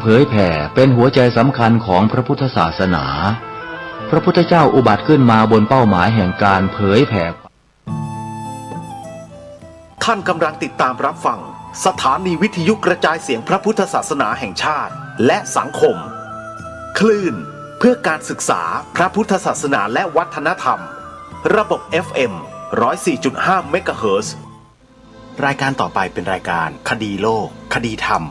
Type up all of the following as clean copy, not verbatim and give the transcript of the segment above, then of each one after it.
เผยแผ่เป็นหัวใจสำคัญของพระพุทธศาสนาพระพุทธเจ้าอุบัติขึ้นมาบนเป้าหมายแห่งการเผยแผ่ท่านกำลังติดตามรับฟังสถานีวิทยุกระจายเสียงพระพุทธศาสนาแห่งชาติและสังคมคลื่นเพื่อการศึกษาพระพุทธศาสนาและวัฒนธรรมระบบ FM 104.5 เมกะเฮิรตซ์รายการต่อไปเป็นรายการคดีโลกคดีธรรม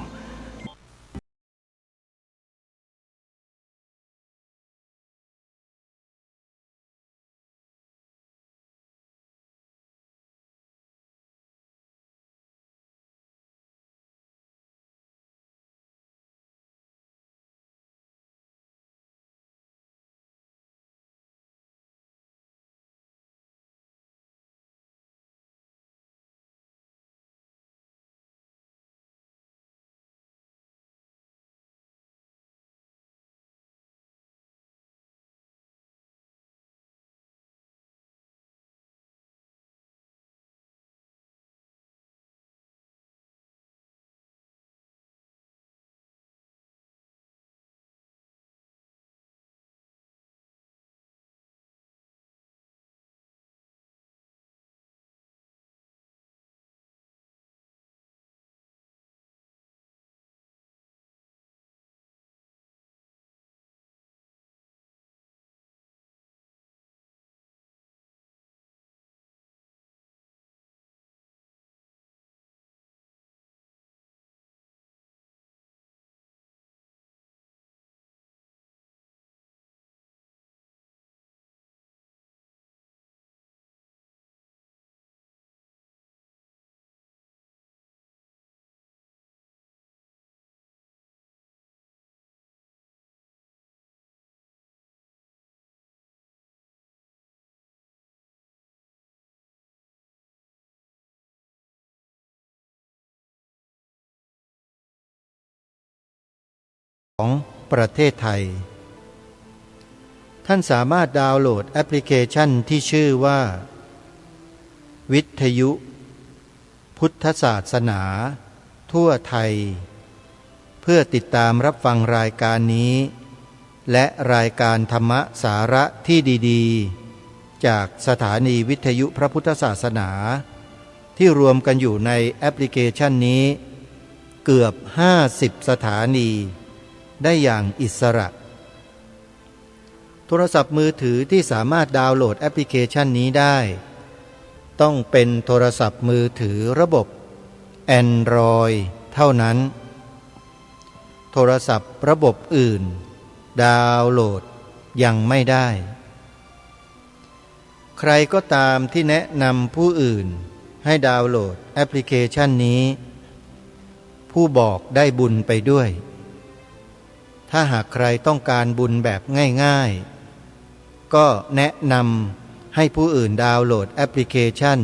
ของประเทศไทยท่านสามารถดาวน์โหลดแอปพลิเคชันที่ชื่อว่าวิทยุพุทธศาสนาทั่วไทยเพื่อติดตามรับฟังรายการนี้และรายการธรรมะสาระที่ดีๆจากสถานีวิทยุพระพุทธศาสนาที่รวมกันอยู่ในแอปพลิเคชันนี้เกือบ50สถานีได้อย่างอิสระโทรศัพท์มือถือที่สามารถดาวน์โหลดแอปพลิเคชันนี้ได้ต้องเป็นโทรศัพท์มือถือระบบ Android เท่านั้นโทรศัพท์ระบบอื่นดาวน์โหลดยังไม่ได้ใครก็ตามที่แนะนำผู้อื่นให้ดาวน์โหลดแอปพลิเคชันนี้ผู้บอกได้บุญไปด้วยถ้าหากใครต้องการบุญแบบง่ายๆก็แนะนำให้ผู้อื่นดาวน์โหลดแอปพลิเคชัน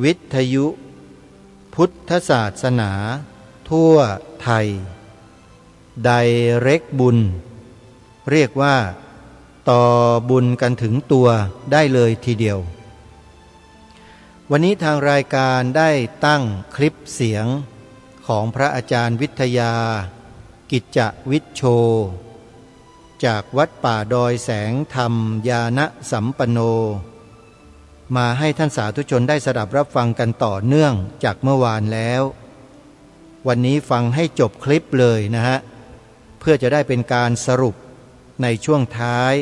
วิทยุพุทธศาสนาทั่วไทยDirect บุญเรียกว่าต่อบุญกันถึงตัวได้เลยทีเดียววันนี้ทางรายการได้ตั้งคลิปเสียงของพระอาจารย์วิทยากิจจวิชโชจากวัดป่าดอยแสงธรรมญาณสัมปันโนมาให้ท่านสาธุชนได้สดับรับฟังกันต่อเนื่องจากเมื่อวานแล้ววันนี้ฟังให้จบคลิปเลยนะฮะเพื่อจะได้เป็นการสรุปในช่วงท้าย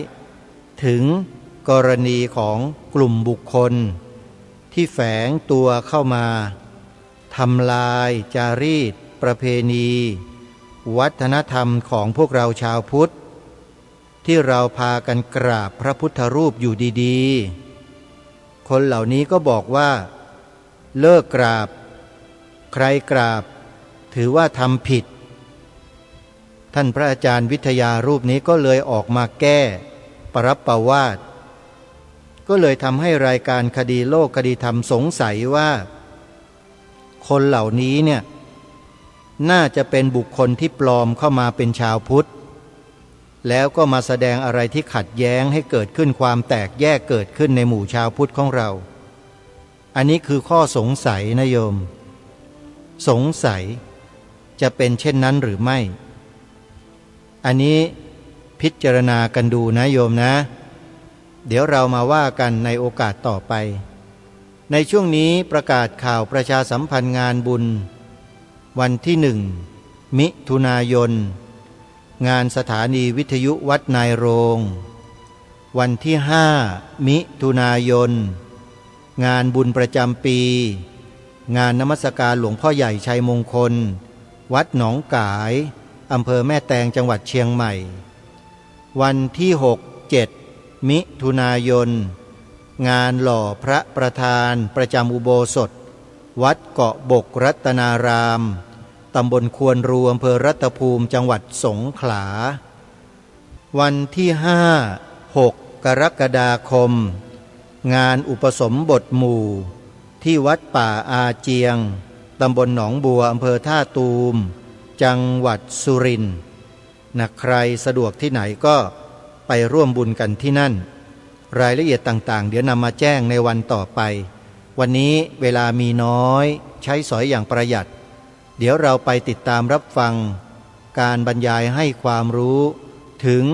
ถึงกรณีของกลุ่มบุคคลที่แฝงตัวเข้ามาทำลายจารีตประเพณีวัฒนธรรมของพวกเราชาวพุทธที่เราพากันกราบพระพุทธรูปอยู่ดีๆคนเหล่านี้ก็บอกว่าเลิกกราบใครกราบถือว่าทำผิดท่านพระอาจารย์วิทยารูปนี้ก็เลยออกมาแก้ปรับประวาทก็เลยทำให้รายการคดีโลกคดีธรรมสงสัยว่าคนเหล่านี้เนี่ยน่าจะเป็นบุคคลที่ปลอมเข้ามาเป็นชาวพุทธแล้วก็มาแสดงอะไรที่ขัดแย้งให้เกิดขึ้นความแตกแยกเกิดขึ้นในหมู่ชาวพุทธของเราอันนี้คือข้อสงสัยนะโยมสงสัยจะเป็นเช่นนั้นหรือไม่ อันนี้พิจารณากันดูนะโยมนะเดี๋ยวเรามาว่ากันในโอกาสต่อไปในช่วงนี้ประกาศข่าวประชาสัมพันธ์งานบุญวันที่1 มิถุนายนงานสถานีวิทยุวัดนายโรงวันที่5 มิถุนายนงานบุญประจำปีงานนมัสการหลวงพ่อใหญ่ชัยมงคลวัดหนองกายอำเภอแม่แตงจังหวัดเชียงใหม่วันที่6-7 มิถุนายนงานหล่อพระประธานประจำอุโบสถวัดเกาะบกรัตนารามตำบลควนรูอำเภอรัตภูมิจังหวัดสงขลาวันที่5-6 กรกฎาคมงานอุปสมบทหมู่ที่วัดป่าอาเจียงตำบลหนองบัวอำเภอท่าตูมจังหวัดสุรินทร์ใครสะดวกที่ไหนก็ไปร่วมบุญกันที่นั่นรายละเอียดต่างๆเดี๋ยวนำมาแจ้งในวันต่อไปวันนี้เวลามีน้อยใช้สอยอย่างประหยัดเดี๋ยวเราไปติดตามรับฟังการบรรยายให้ความรู้ถึง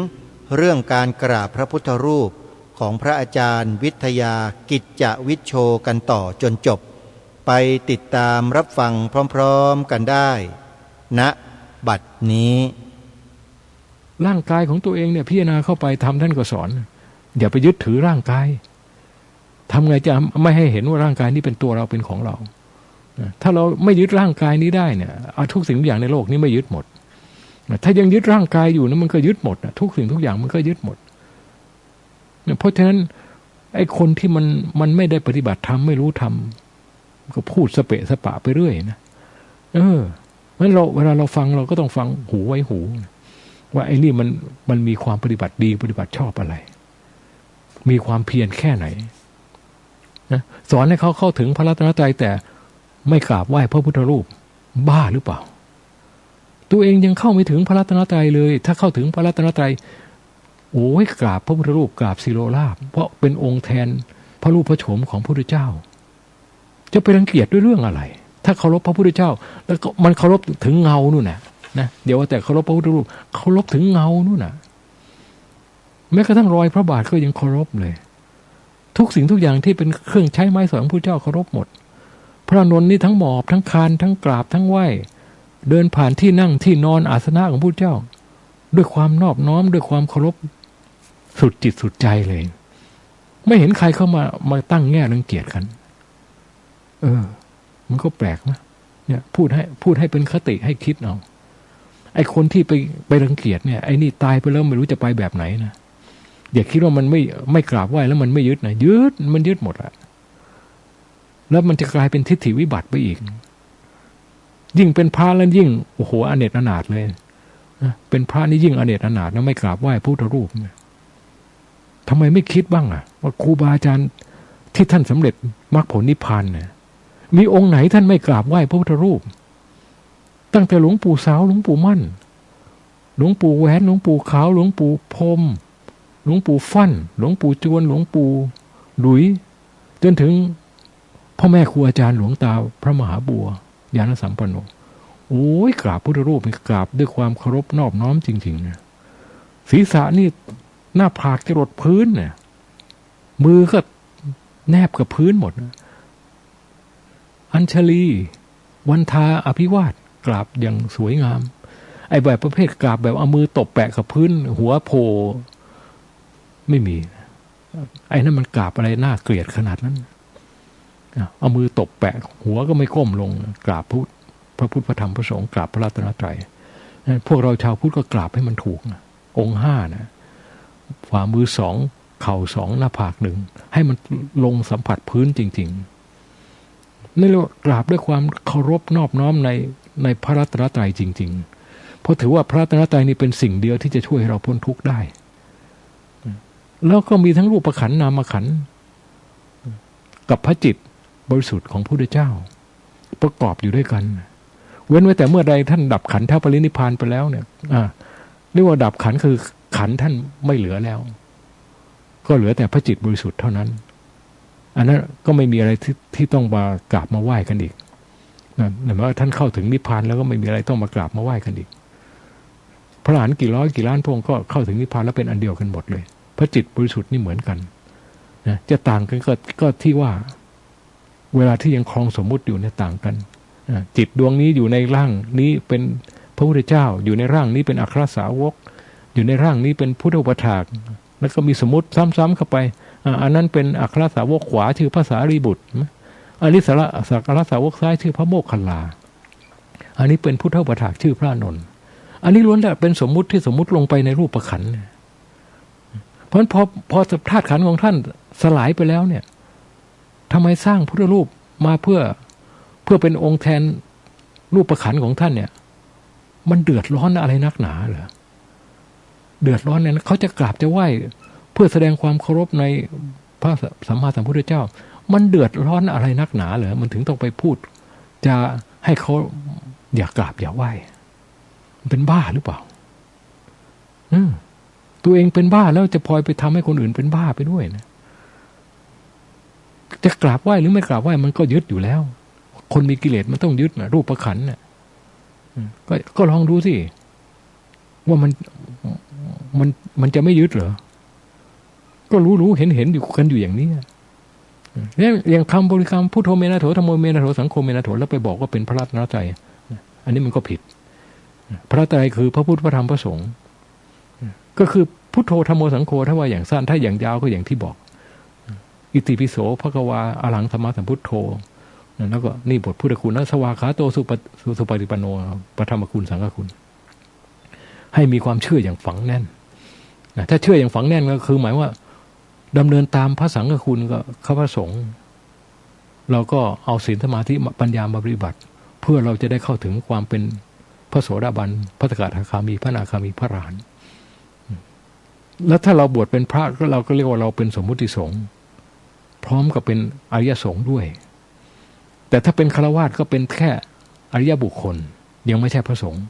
เรื่องการกราบพระพุทธรูปของพระอาจารย์วิทยากิจจวิชโชกันต่อจนจบไปติดตามรับฟังพร้อมๆกันได้ณบัดนี้ร่างกายของตัวเองเนี่ยพิจารณาเข้าไปทำท่านก็สอนอย่าไปยึดถือร่างกายทำไงจะไม่ให้เห็นว่าร่างกายนี้เป็นตัวเราเป็นของเราถ้าเราไม่ยึดร่างกายนี้ได้เนี่ยทุกสิ่งทุกอย่างในโลกนี้ไม่ยึดหมดถ้ายังยึดร่างกายอยู่นะมันก็ยึดหมดทุกสิ่งทุกอย่างมันก็ยึดหมดเพราะฉะนั้นไอ้คนที่มันไม่ได้ปฏิบัติธรรมไม่รู้ธรรมก็พูดสเปะสปะไปเรื่อยนะงั้นเวลาเราฟังเราก็ต้องฟังหูไว้หูว่าไอ้นี่มันมีความปฏิบัติดีปฏิบัติชอบอะไรมีความเพียรแค่ไหนนะสอนให้เขาเข้าถึงพระรัตนตรัยแต่ไม่กราบไหว้พระพุทธรูปบ้าหรือเปล่าตัวเองยังเข้าไม่ถึงพระรัตนตรัยเลยถ้าเข้าถึงพระรัตนตรัยโอ้ยกราบพระพุทธรูปกราบศิโรลาภเพราะเป็นองค์แทนพระรูปพระโฉมของพระพุทธเจ้าจะไปรังเกียจด้วยเรื่องอะไรถ้าเคารพพระพุทธเจ้าแล้วก็มันเคารพถึงเงานู่นนะเดี๋ยวว่าแต่เคารพพระพุทธรูปเคารพถึงเงานู่นน่ะแม้กระทั่งรอยพระบาทก็ยังเคารพเลยทุกสิ่งทุกอย่างที่เป็นเครื่องใช้ไม้สอยของพระเจ้าเคารพหมดพระนนท์นี่ทั้งหมอบทั้งคานทั้งกราบทั้งไหว้เดินผ่านที่นั่งที่นอนอาสนะของพระเจ้าด้วยความนอบน้อมด้วยความเคารพสุดจิตสุดใจเลยไม่เห็นใครเข้ามาตั้งแง่รังเกียจกันมันก็แปลกนะเนี่ยพูดให้เป็นคติให้คิดเอาไอ้คนที่ไปรังเกียจเนี่ยไอ้นี่ตายไปแล้วไม่รู้จะไปแบบไหนนะอย่าคิดว่ามันไม่กราบไหว้แล้วมันไม่ยึดนะมันยึดหมดอะแล้วมันจะกลายเป็นทิฏฐิวิบัติไปอีกยิ่งเป็นพระแล้วยิ่งโอ้โหอเนกอนาถเลยนะเป็นพระนี่ยิ่งอเนกอนาถนะไม่กราบไหว้พระพุทธรูปเนี่ยทำไมไม่คิดบ้างอะว่าครูบาอาจารย์ที่ท่านสำเร็จมรรคผลนิพพานเนี่ยมีองค์ไหนท่านไม่กราบไหว้พระพุทธรูปตั้งแต่หลวงปู่สาวหลวงปู่มั่นหลวงปู่แหวนหลวงปู่ขาวหลวงปู่พรหมหลวงปู่ฟั่นหลวงปู่จวนหลวงปู่หลุยจนถึงพ่อแม่ครูอาจารย์หลวงตาพระมหาบัวยานสัมปันโนโอ้ยกราบพุทธรูปกราบด้วยความเคารพนอบน้อมจริงๆนะศีรษะนี่หน้าผากจะหลดพื้นเนี่ยมือก็แนบกับพื้นหมดนะอัญชลีวันทาอภิวาทกราบอย่างสวยงามไอ้แบบประเภทกราบแบบเอามือตบแปะกับพื้นหัวโผล่ไม่มีไอ้นั่นมันกราบอะไรน่าเกลียดขนาดนั้นเอามือตบแปะหัวก็ไม่ก้มลงกราบพระพุทธพระธรรมพระสงฆ์กราบพระรัตนตรัยพวกเราชาวพุทธก็กราบให้มันถูกนะองค์ห้านะฝ่ามือสองเข่าสองหน้าผากหนึ่งให้มันลงสัมผัสพื้นจริงๆนี่เรากราบด้วยความเคารพนอบน้อมในพระรัตนตรัยจริงๆเพราะถือว่าพระรัตนตรัยนี่เป็นสิ่งเดียวที่จะช่วยให้เราพ้นทุกข์ได้แล้วก็มีทั้งรูปขันธ์นามขันธ์กับพระจิตบริสุทธิ์ของพระพุทธเจ้าประกอบอยู่ด้วยกันเว้นไว้แต่เมื่อใดท่านดับขันธ์แท้ปรินิพพานไปแล้วเนี่ยเรียกว่าดับขันธ์คือขันธ์ท่านไม่เหลือแล้วก็เหลือแต่พระจิตบริสุทธิ์เท่านั้นอันนั้นก็ไม่มีอะไรที่ต้องมากราบมาไหว้กันอีกนั่นหมายว่าท่านเข้าถึงนิพพานแล้วก็ไม่มีอะไรต้องมากราบมาไหว้กันอีกพระ ระอรหันต์กี่ร้อยกี่ล้านพระองค์ก็เข้าถึงนิพพานแล้วเป็นอันเดียวกันหมดเลยพระจิตบริสุทธิ์นี่เหมือนกันนะจะต่างกันก็ที่ว่าเวลาที่ยังครองสมมุติอยู่เนี่ยต่างกันจิตดวงนี้อยู่ในร่างนี้เป็นพระพุทธเจ้าอยู่ในร่างนี้เป็นอัครสาวกอยู่ในร่างนี้เป็นพุทธอุปถากแล้วก็มีสมมติซ้ำๆเข้าไปอันนั้นเป็นอัครสาวกขวาชื่อพระสารีบุตรอันนี้สักการะสาวกซ้ายชื่อพระโมคคัลลาอันนี้เป็นพุทธอุปถากชื่อพระอานนท์อันนี้ล้วนแต่เป็นสมมุติที่สมมุติลงไปในรูปขันธ์เพราะฉะนั้นพอธาตุขันธ์ของท่านสลายไปแล้วเนี่ยทำไมสร้างพุทธรูปมาเพื่อเป็นองค์แทนรูปขันธ์ของท่านเนี่ยมันเดือดร้อนอะไรนักหนาเหรอเดือดร้อนเนี่ยเขาจะกราบจะไหว้เพื่อแสดงความเคารพในพระสัมมาสัมพุทธเจ้ามันเดือดร้อนอะไรนักหนาเหรอมันถึงต้องไปพูดจะให้เขาอย่ากราบอย่าไหว้มันเป็นบ้าหรือเปล่าตัวเองเป็นบ้าแล้วจะพลอยไปทำให้คนอื่นเป็นบ้าไปด้วยนะจะกราบไหว้หรือไม่กราบไหว้มันก็ยึดอยู่แล้วคนมีกิเลสมันต้องยึดนะรูปขันธ์เนี่ยก็ลองดูสิว่ามันจะไม่ยึดเหรอก็รู้เห็นอยู่กันอยู่อย่างนี้เนี่ยอย่างคำบริกรรมพุทโธเมนะโถธัมโมเมนะโถสังโฆเมนะโถแล้วไปบอกว่าเป็นพระรัตนตรัยอันนี้มันก็ผิดพระรัตนตรัยคือพระพุทธพระธรรมพระสงฆ์ก็คือพุทโธธัมโมสังโฆถ้าว่าอย่างสั้นถ้าอย่างยาวก็อย่างที่บอกอิติปิโสภควาอะระหังสัมมาสัมพุทโธแล้วก็นี่บทพุทธคุณนะสวากขาโตสุปฏิปันโนปธรรมคุณสังฆคุณให้มีความเชื่ออย่างฝังแน่นนะถ้าเชื่ออย่างฝังแน่นก็คือหมายว่าดำเนินตามพระสังฆคุณก็ข้าพระสงฆ์เราก็เอาศีลสมาธิปัญญามาปฏิบัติเพื่อเราจะได้เข้าถึงความเป็นพระโสดาบันพระสกทาคามีพระอนาคามีพระอรหันต์แล้วถ้าเราบวชเป็นพระก็เราก็เรียกว่าเราเป็นสมมุติสงฆ์พร้อมกับเป็นอริยสงฆ์ด้วยแต่ถ้าเป็นฆราวาสก็เป็นแค่อริยบุคคลยังไม่ใช่พระสงฆ์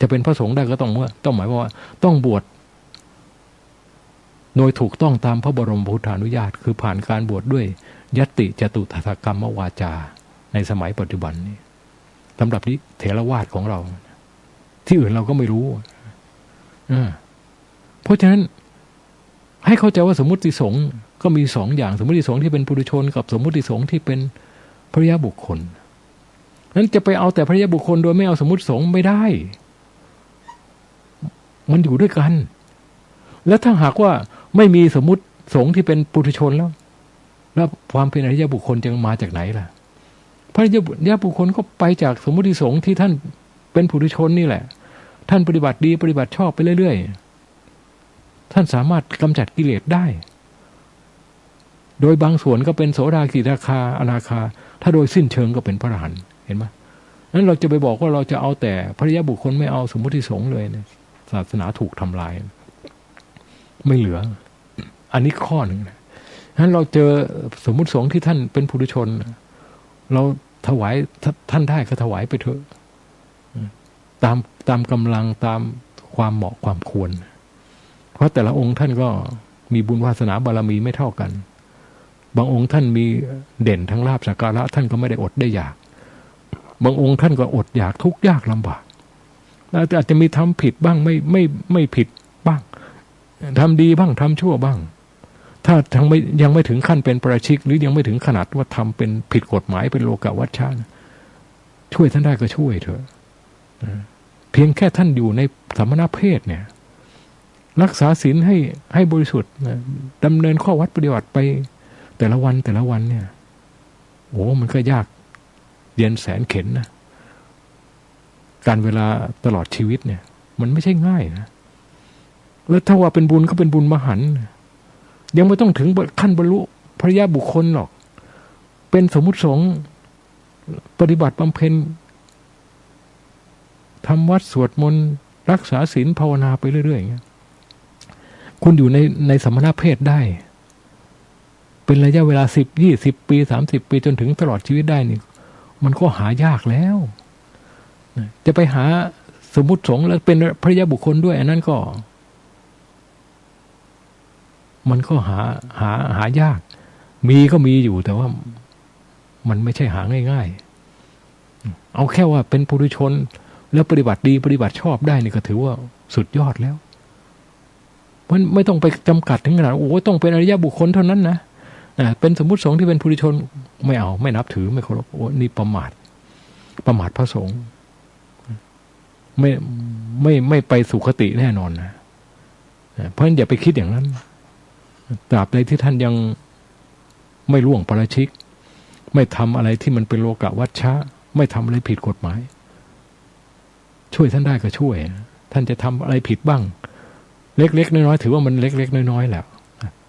จะเป็นพระสงฆ์ได้ก็ต้องหมายว่าต้องบวชโดยถูกต้องตามพระบรมพุทธานุญาตคือผ่านการบวชด้วยยัตติจตุตถกรรมวาจาในสมัยปัจจุบันนี้สำหรับนี้เถรวาทของเราที่อื่นเราก็ไม่รู้เพราะฉะนั้นให้เข้าใจว่าสมมุติสงฆ์ก็มีสองอย่างสมมุติสงฆ์ที่เป็นปุถุชนกับสมมุติสงฆ์ที่เป็นพระอริยบุคคลนั้นจะไปเอาแต่พระอริยบุคคลโดยไม่เอาสมมุติสงฆ์ไม่ได้มันอยู่ด้วยกันแล้วถ้าหากว่าไม่มีสมมุติสงฆ์ที่เป็นปุถุชนแล้วความเป็นอริยบุคคลจะมาจากไหนล่ะพระอริยบุคคลก็ไปจากสมมุติสงฆ์ที่ท่านเป็นปุถุชนนี่แหละท่านปฏิบัติดีปฏิบัติชอบไปเรื่อยๆท่านสามารถกำจัดกิเลสได้โดยบางส่วนก็เป็นโสดากิราคาอนาคาถ้าโดยสิ้นเชิงก็เป็นพระอรหันต์เห็นไหมนั้นเราจะไปบอกว่าเราจะเอาแต่พระอริยบุคคลไม่เอาสมมุติสงฆ์เลยเนี่ยศาสนาถูกทำลายไม่เหลืออันนี้ข้อหนึ่งนะนั้นเราเจอสมมุติสงฆ์ที่ท่านเป็นปุถุชนเราถวายท่านได้ก็ถวายไปเถอะตามกำลังตามความเหมาะความควรเพราะแต่ละองค์ท่านก็มีบุญวาสนาบารมีไม่เท่ากันบางองค์ท่านมีเด่นทั้งลาภสักการะท่านก็ไม่ได้อดได้อยากบางองค์ท่านก็อดอยากทุกข์ยากลำบากอาจจะมีทำผิดบ้างไม่ผิดบ้างทำดีบ้างทำชั่วบ้างถ้ายังไม่ถึงขั้นเป็นประชิกหรือยังไม่ถึงขนาดว่าทำเป็นผิดกฎหมายเป็นโลกวัชชะช่วยท่านได้ก็ช่วยเถอะเพียงแค่ท่านอยู่ในสมณเพศเนี่ยรักษาศีลให้บริสุทธิ์ดำเนินข้อวัดปฏิบัติไปแต่ละวันเนี่ยโอ้มันก็ยากเย็นแสนเข็ญนะการเวลาตลอดชีวิตเนี่ยมันไม่ใช่ง่ายนะแล้วถ้าว่าเป็นบุญก็เป็นบุญมหันต์ยังไม่ต้องถึงขั้นบรรลุพระอริยบุคคลหรอกเป็นสมมุติสงฆ์ปฏิบัติบำเพ็ญทำวัดสวดมนต์รักษาศีลภาวนาไปเรื่อยๆอย่างเงี้ยคุณอยู่ในสมณเพศได้เป็นระยะเวลา10-20 ปี30 ปีจนถึงตลอดชีวิตได้นี่มันก็หายากแล้วจะไปหาสมมุติสงฆ์แล้วเป็นพระอริยบุคคลด้วยอันนั้นก็มันก็หายากมีก็มีอยู่แต่ว่ามันไม่ใช่หาง่ายๆเอาแค่ว่าเป็นปุถุชน แล้วปฏิบัติดีปฏิบัติชอบได้นี่ก็ถือว่าสุดยอดแล้วมันไม่ต้องไปจำกัดถึงขนาดโอ้ต้องเป็นอริยบุคคลเท่านั้นนะเป็นสมมุติสงฆ์ที่เป็นปุถุชนไม่เอาไม่นับถือไม่เคารพโอ้นี่ประมาทพระสงฆ์ไม่ไปสุคติแน่นอนนะเพราะฉะนั้นอย่าไปคิดอย่างนั้นตราบใดที่ท่านยังไม่ล่วงปาราชิกไม่ทำอะไรที่มันเป็นโลกวัชชะไม่ทำอะไรผิดกฎหมายช่วยท่านได้ก็ช่วยท่านจะทำอะไรผิดบ้างเล็กๆน้อยๆถือว่ามันเล็กๆน้อยๆแหละ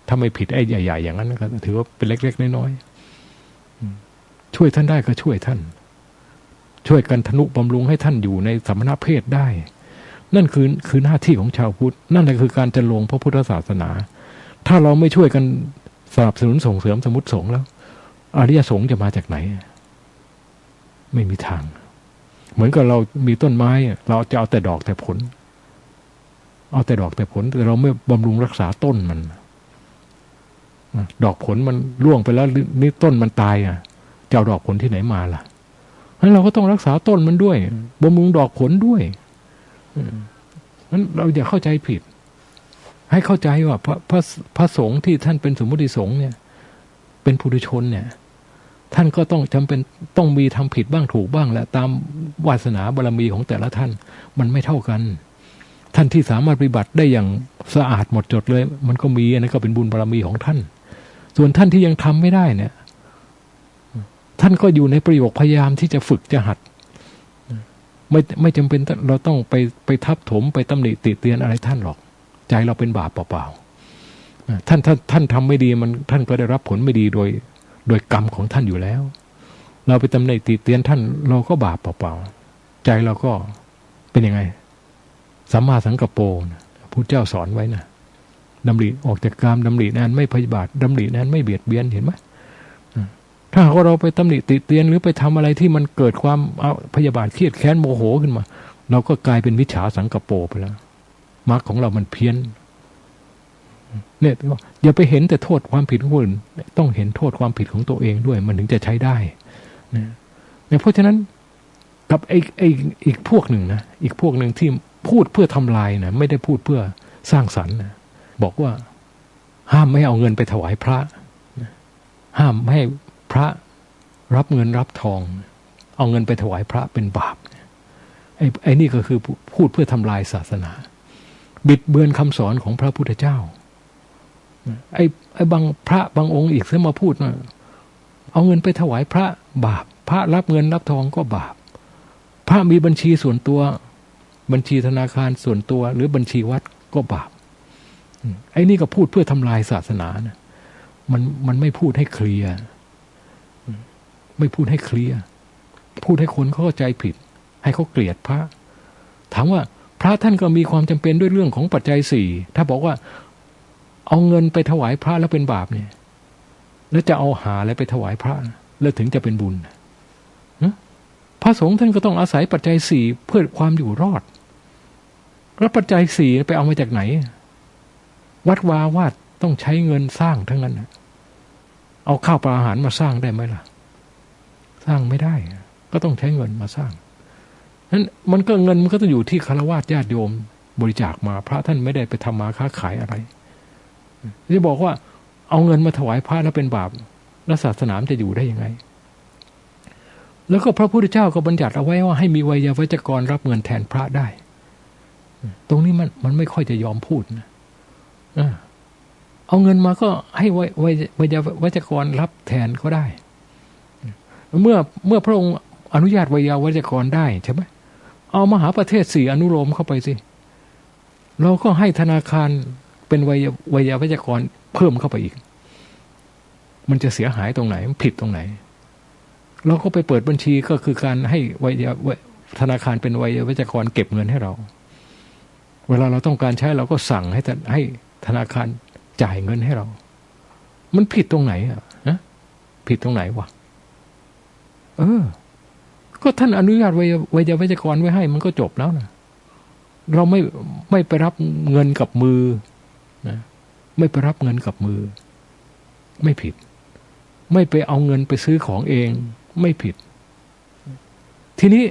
ถ้าไม่ผิดไอ้ใหญ่ๆอย่างนั้นก็ถือว่าเป็นเล็กๆน้อยๆช่วยท่านได้ก็ช่วยท่านช่วยกันทนุบำรุงให้ท่านอยู่ในสมณเพศได้นั่นคือหน้าที่ของชาวพุทธนั่นแหละคือการจะลงพระพุทธศาสนาถ้าเราไม่ช่วยกันสนับสนุนส่งเสริมสมมุติสงฆ์แล้วอริยสงฆ์จะมาจากไหนไม่มีทางเหมือนกับเรามีต้นไม้เราจะเอาแต่ดอกแต่ผลเอาแต่ดอกแต่ผลแต่เราไม่บำรุงรักษาต้นมันดอกผลมันร่วงไปแล้วนี่ต้นมันตายจะเอาดอกผลที่ไหนมาล่ะงั้นเราก็ต้องรักษาต้นมันด้วยบำรุงดอกผลด้วยงั้นเราอย่าเข้าใจผิดให้เข้าใจว่าพระสงฆ์ที่ท่านเป็นสมมุติสงฆ์เนี่ยเป็นปุถุชนเนี่ยท่านก็ต้องจำเป็นต้องมีทำผิดบ้างถูกบ้างแหละตามวาสนาบารมีของแต่ละท่านมันไม่เท่ากันท่านที่สามารถปฏิบัติได้อย่างสะอาดหมดจดเลยมันก็มีอันนั้นก็เป็นบุญบารมีของท่านส่วนท่านที่ยังทำไม่ได้เนี่ยท่านก็อยู่ในประโยคพยายามที่จะฝึกจะหัดไม่จำเป็นเราต้องไปทับถมไปตำหนิติเตียนอะไรท่านหรอกใจเราเป็นบาปเปล่าๆท่านทำไม่ดีมันท่านก็ได้รับผลไม่ดีโดยกรรมของท่านอยู่แล้วเราไปตำหนิติเตียนท่านเราก็บาปเปล่าๆใจเราก็เป็นยังไงสัมมาสังกัปโปพุทธเจ้าสอนไว้นะดำริออกจากกามดำรินั้นไม่พยาบาทดำรินั้นไม่เบียดเบียนเห็นไหมถ้าหากว่าเราไปตำหนิติเตียนหรือไปทำอะไรที่มันเกิดความพยาบาทเครียดแค้นโมโหขึ้นมาเราก็กลายเป็นมิจฉาสังกัปโปไปแล้วมรรคของเรามันเพี้ยนเนี่ยอย่าไปเห็นแต่โทษความผิดของคนอื่นต้องเห็นโทษความผิดของตัวเองด้วยมันถึงจะใช้ได้นะเพราะฉะนั้นกับอีกพวกหนึ่งนะอีกพวกหนึ่งที่พูดเพื่อทำลายนะไม่ได้พูดเพื่อสร้างสรรค์นะบอกว่าห้ามไม่เอาเงินไปถวายพระห้ามไม่ให้พระรับเงินรับทองเอาเงินไปถวายพระเป็นบาปไอ้นี่ก็คือพูดเพื่อทำลายศาสนาบิดเบือนคำสอนของพระพุทธเจ้าไอ้บางพระบางองค์อีกเสียมาพูดว่าเอาเงินไปถวายพระบาปพระรับเงินรับทองก็บาปพระมีบัญชีส่วนตัวบัญชีธนาคารส่วนตัวหรือบัญชีวัดก็บาปไอ้นี่ก็พูดเพื่อทำลายศาสนานะมันไม่พูดให้เคลียร์ไม่พูดให้เคลียร์พูดให้คนเข้าใจผิดให้เขาเกลียดพระถามว่าพระท่านก็มีความจำเป็นด้วยเรื่องของปัจจัยสี่ถ้าบอกว่าเอาเงินไปถวายพระแล้วเป็นบาปเนี่ยแล้วจะเอาหาอะไรไปถวายพระแล้วถึงจะเป็นบุญพระสงฆ์ท่านก็ต้องอาศัยปัจจัยสี่เพื่อความอยู่รอดแล้วปัจจัยสี่ไปเอามาจากไหนวัดวาวาดต้องใช้เงินสร้างทั้งนั้นเอาข้าวปลาอาหารมาสร้างได้ไหมล่ะสร้างไม่ได้ก็ต้องใช้เงินมาสร้างนั้นมันก็เงินมันก็ต้องอยู่ที่ฆราวาสญาติโยมบริจาคมาพระท่านไม่ได้ไปทำมาค้าขายอะไรจะบอกว่าเอาเงินมาถวายพระแล้วเป็นบาปแล้วศาสนาจะอยู่ได้ยังไงแล้วก็พระพุทธเจ้าก็บัญญัติเอาไว้ว่าให้มีไวยาวัจกรรับเงินแทนพระได้ตรงนี้มันไม่ค่อยจะยอมพูดนะเอาเงินมาก็ให้ไวยาวัจกรรับแทนก็ได้เมื่อพระองค์อนุญาตไวยาวัจกรได้ใช่ไหมเอามหาประเทศ4อนุโลมเข้าไปสิเราก็ให้ธนาคารเป็นไวยาวัจกรเพิ่มเข้าไปอีกมันจะเสียหายตรงไหนมันผิดตรงไหนเราก็ไปเปิดบัญชีก็คือการให้ธนาคารเป็นไวยาวัจกรเก็บเงินให้เราเวลาเราต้องการใช้เราก็สั่งให้ธนาคารจ่ายเงินให้เรามันผิดตรงไหนนะผิดตรงไหนวะก็ท่านอนุญาตไวยาวัจกรไว้ให้มันก็จบแล้วนะเราไม่ไปรับเงินกับมือนะไม่ไปรับเงินกับมือไม่ผิดไม่ไปเอาเงินไปซื้อของเองไม่ผิดทีนี้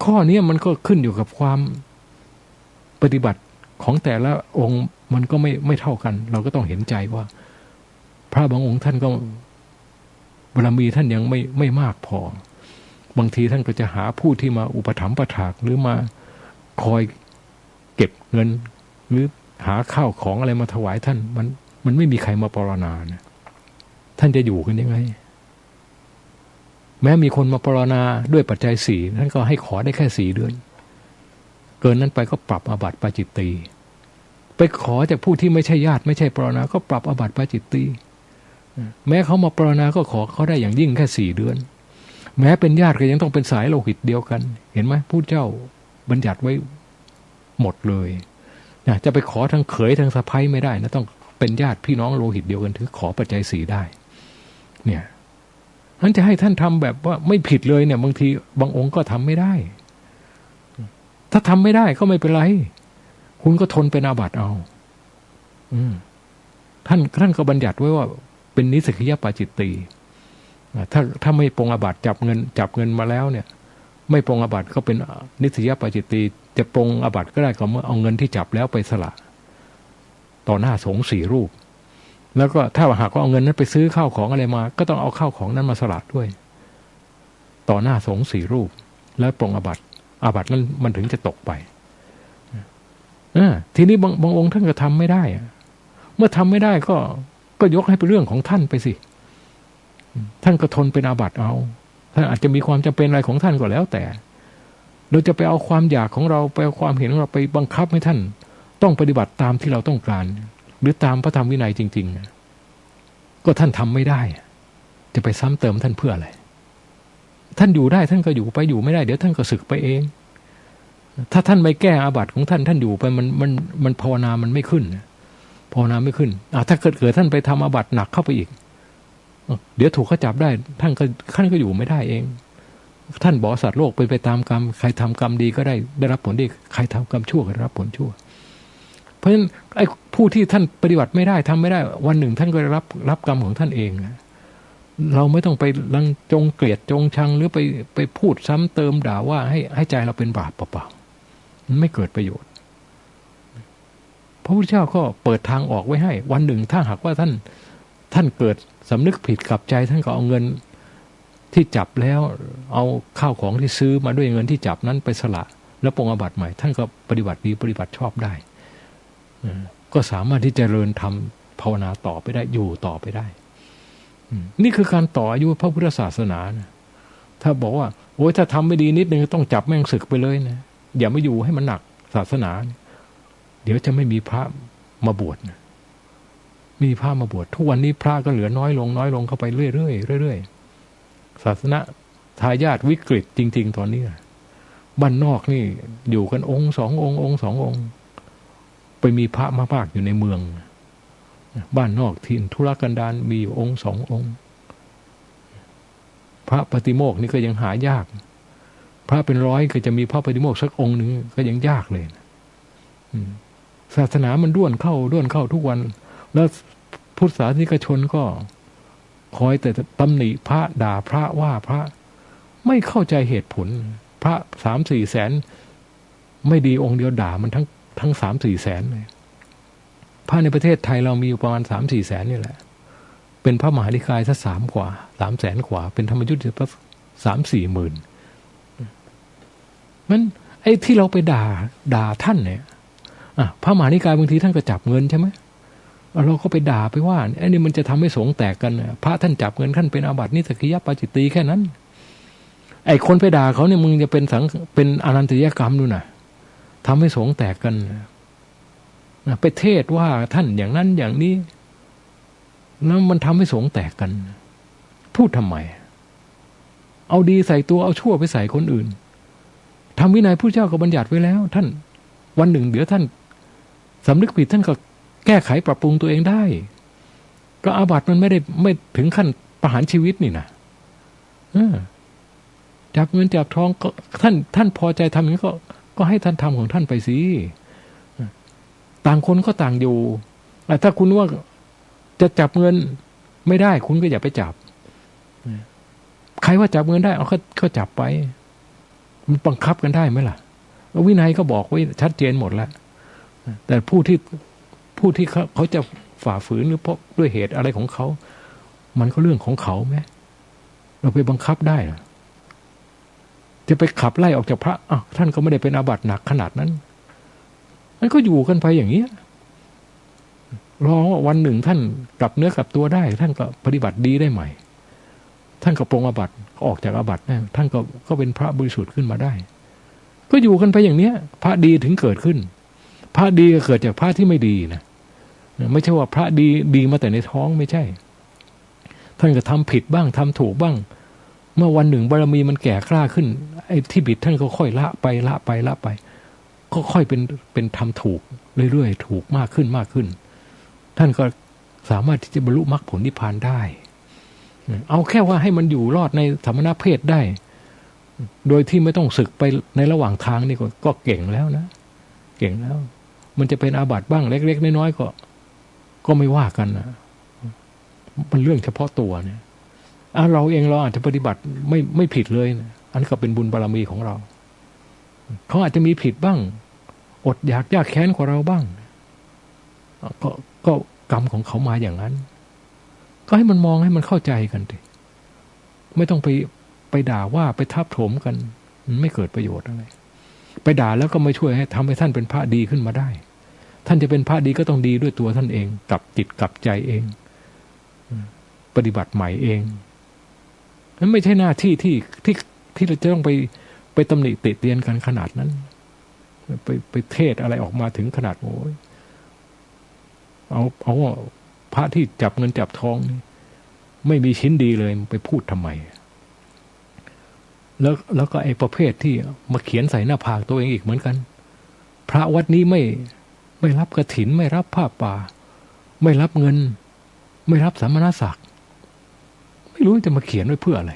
ข้อนี้มันก็ขึ้นอยู่กับความปฏิบัติของแต่ละองค์มันก็ไม่เท่ากัน เราก็ต้องเห็นใจว่า พระบางองค์ท่านก็บารมีท่านยังไม่มากพอบางทีท่านก็จะหาผู้ที่มาอุปถัมภ์ประถากหรือมาคอยเก็บเงิน หรือหาข้าวของอะไรมาถวายท่านมันไม่มีใครมาปรารณานะท่านจะอยู่กันยังไง แม้มีคนมาปรารณาด้วยปัจจัยสี่ท่านก็ให้ขอได้แค่4 เดือนเกินนั้นไปก็ปรับอาบัติปาจิตตีไปขอจากผู้ที่ไม่ใช่ญาติไม่ใช่ปรารณาก็ปรับอาบัติปาจิตตีแม้เขามาปรารณาก็ขอเขาได้อย่างยิ่งแค่4 เดือนแม้เป็นญาติก็ยังต้องเป็นสายโลหิตเดียวกันเห็นไหมผู้เจ้าบัญญัติไว้หมดเลยจะไปขอทางเขยทางสะใภ้ไม่ได้นะต้องเป็นญาติพี่น้องโลหิตเดียวกันถึงขอปัจจัย4ได้เนี่ยท่านจะให้ท่านทำแบบว่าไม่ผิดเลยเนี่ยบางทีบางองค์ก็ทำไม่ได้ถ้าทำไม่ได้ก็ไม่เป็นไรคุณก็ทนเป็นอาบัติเอาท่านก็บัญญัติไว้ว่าเป็นนิสกิยปาจิตตีถ้าไม่ปรงอาบัติจับเงินมาแล้วเนี่ยไม่ปรงอาบัติก็เป็นนิสกิยปาจิตตีจะปรงอาบัติก็ได้ก็เมื่อเอาเงินที่จับแล้วไปสละต่อหน้าสงฆ์4 รูปแล้วก็ถ้าหากว่าเอาเงินนั้นไปซื้อข้าวของอะไรมาก็ต้องเอาข้าวของนั้นมาสละด้วยต่อหน้าสงฆ์4 รูปแล้วปรงอาบัตินั้นมันถึงจะตกไปทีนี้บางองค์ท่านก็ทำไม่ได้เมื่อทำไม่ได้ก็ยกให้เป็นเรื่องของท่านไปสิท่านก็ทนเป็นอาบัติเอาท่านอาจจะมีความจำเป็นอะไรของท่านก็แล้วแต่เราจะไปเอาความอยากของเราไปเอาความเห็นของเราไปบังคับให้ท่านต้องปฏิบัติตามที่เราต้องการหรือตามพระธรรมวินัยจริงๆก็ท่านทำไม่ได้จะไปซ้ำเติมท่านเพื่ออะไรท่านอยู่ได้ท่านก็อยู่ไปอยู่ไม่ได้เดี๋ยวท่านก็สึกไปเองถ้าท่านไม่แก้อาบัติของท่านอยู่ไปมันภาวนามันไม่ขึ้นภาวนาไม่ขึ้นถ้าเกิดท่านไปทำอาบัติหนักเข้าไปอีกเดี๋ยวถูกเขาจับได้ท่านก็อยู่ไม่ได้เองท่านบอกสัตว์โลกไปตามกรรมใครทำกรรมดีก็ได้รับผลดีใครทำกรรมชั่วก็ได้รับผลชั่วเพราะฉะนั้นไอ้ผู้ที่ท่านปฏิบัติไม่ได้ทำไม่ได้วันหนึ่งท่านก็รับกรรมของท่านเองเราไม่ต้องไปรังจงเกลียดจงชังหรือไปพูดซ้ำเติมด่าว่าให้ใจเราเป็นบาปเปล่าๆมันไม่เกิดประโยชน์พระพุทธเจ้าก็เปิดทางออกไว้ให้วันหนึ่งถ้าหากว่าท่านเกิดสำนึกผิดกับใจท่านก็เอาเงินที่จับแล้วเอาข้าวของที่ซื้อมาด้วยเงินที่จับนั้นไปสละแล้วปรงอาบัติใหม่ท่านก็ปฏิบัติดีปฏิบัติชอบได้ก็สามารถที่จะเจริญทำภาวนาต่อไปได้อยู่ต่อไปได้นี่คือการต่ออายุพระพุทธศาสนานะถ้าบอกว่าโอ้ยถ้าทำไม่ดีนิดนึงต้องจับแม่งศึกไปเลยนะอย่ามาอยู่ให้มันหนักศาสนาเดี๋ยวจะไม่มีพระมาบวชนะมีพระมาบวชทุกวันนี้พระก็เหลือน้อยลงเข้าไปเรื่อยศาสนาทายาทวิกฤตจริงๆตอนนี้บ้านนอกนี่อยู่กันองค์2 องค์2 องค์ไปมีพระมากๆอยู่ในเมืองบ้านนอกถิ่นธุรกันดารมีอยู่องค์2 องค์พระปฏิโมกข์นี่ก็ยังหายากพระเป็น100ก็จะมีพระปฏิโมกข์สักองค์หนึ่งก็ยังยากเลยศาสนามันด้วนเข้าทุกวันแล้วพุทธศาสนิกชนก็คอยแต่ตำหนิพระด่าพระว่าพระไม่เข้าใจเหตุผลพระ 3-4 แสนไม่ดีองค์เดียวด่ามันทั้ง 3-4 แสนเลยพระในประเทศไทยเรามีอยู่ประมาณ 3-4 แสนนี่แหละเป็นพระมหานิกายสัก3 กว่า 3 แสนกว่าเป็นธรรมยุทธ์สัก 3-4 หมื่นมันไอ้ที่เราไปด่าท่านเนี่ยพระมหานิกายบางทีท่านก็จับเงินใช่ไหมเราก็ไปด่าไปว่าไอ้นี่มันจะทำให้สงฆ์แตกกันพระท่านจับเงินท่านเป็นอาบัตินิสกิยปาจิตตีแค่นั้นไอ้คนไปด่าเขาเนี่ยมึงจะเป็นอนันตริยกรรมดูนะทำให้สงฆ์แตกกันไปเทศว่าท่านอย่างนั้นอย่างนี้แล้วมันทำให้สงฆ์แตกกันพูดทำไมเอาดีใส่ตัวเอาชั่วไปใส่คนอื่นทำวินัยผู้เจ้าก็บัญญัติไว้แล้วท่านวันหนึ่งเดี๋ยวท่านสำนึกผิดท่านก็แก้ไขปรับปรุงตัวเองได้ก็อาบัติมันไม่ถึงขั้นประหารชีวิตนี่นะจับเงินจับทองก็ท่านพอใจทำอย่างนี้ก็ให้ท่านทำของท่านไปสิต่างคนก็ต่างอยู่ถ้าคุณว่าจะจับเงินไม่ได้คุณก็อย่าไปจับใครว่าจับเงินได้เอาก็จับไป มันบังคับกันได้ไหมล่ะวินัยก็บอกไว้ชัดเจนหมดแล้วแต่ผู้ที่เขาจะฝ่าฝืนหรือเพราะด้วยเหตุอะไรของเขามันก็เรื่องของเขาไหมเราไปบังคับได้หรอจะไปขับไล่ออกจากพระท่านก็ไม่ได้เป็นอาบัติหนักขนาดนั้นมันก็อยู่กันไปอย่างนี้รอวันหนึ่งท่านกลับเนื้อกลับตัวได้ท่านก็ปฏิบัติดีได้ใหม่ท่านก็ปรงอาบัติออกจากอาบัติได้ท่านก็เป็นพระบริสุทธิ์ขึ้นมาได้ก็อยู่กันไปอย่างเนี้ยพระดีถึงเกิดขึ้นพระดีก็เกิดจากพระที่ไม่ดีนะไม่ใช่ว่าพระดีมาแต่ในท้องไม่ใช่ท่านก็ทำผิดบ้างทำถูกบ้างเมื่อวันหนึ่งบารมีมันแก่กล้าขึ้นไอ้ที่ผิดท่านก็ค่อยละไปก็ค่อยเป็นทำถูกเรื่อยๆถูกมากขึ้นท่านก็สามารถที่จะบรรลุมรรคผลนิพพานได้เอาแค่ว่าให้มันอยู่รอดในสมณเพศได้โดยที่ไม่ต้องศึกไปในระหว่างทางนี่ก็เก่งแล้วนะเก่งแล้วมันจะเป็นอาบัติบ้างเล็กๆน้อยๆก็ไม่ว่ากันนะมันเรื่องเฉพาะตัวเนี่ยเราเองเราอาจจะปฏิบัติไม่ผิดเลยนะอันนี้ก็เป็นบุญบารมีของเราเขาอาจจะมีผิดบ้างอดอยากยากแค้นกว่าเราบ้างก็กรรมของเขามาอย่างนั้นก็ให้มันมองให้มันเข้าใจกันดิไม่ต้องไปด่าว่าไปทับถมกันมันไม่เกิดประโยชน์อะไรไปด่าแล้วก็ไม่ช่วยให้ทำให้ท่านเป็นพระดีขึ้นมาได้ท่านจะเป็นพระดีก็ต้องดีด้วยตัวท่านเองกับจิตกับใจเองปฏิบัติใหม่เองนั้นไม่ใช่หน้าที่ที่เราจะต้องไปตำหนิติเตียนกันขนาดนั้นไปเทศอะไรออกมาถึงขนาดโอ้ยเอาพระที่จับเงินจับทองนี่ไม่มีชิ้นดีเลยไปพูดทำไมแล้วก็ไอ้ประเภทที่มาเขียนใส่หน้าผากตัวเองอีกเหมือนกันพระวัดนี้ไม่รับกฐินไม่รับผ้าป่าไม่รับเงินไม่รับสามณศักดิ์ไม่รู้จะมาเขียนไว้เพื่ออะไร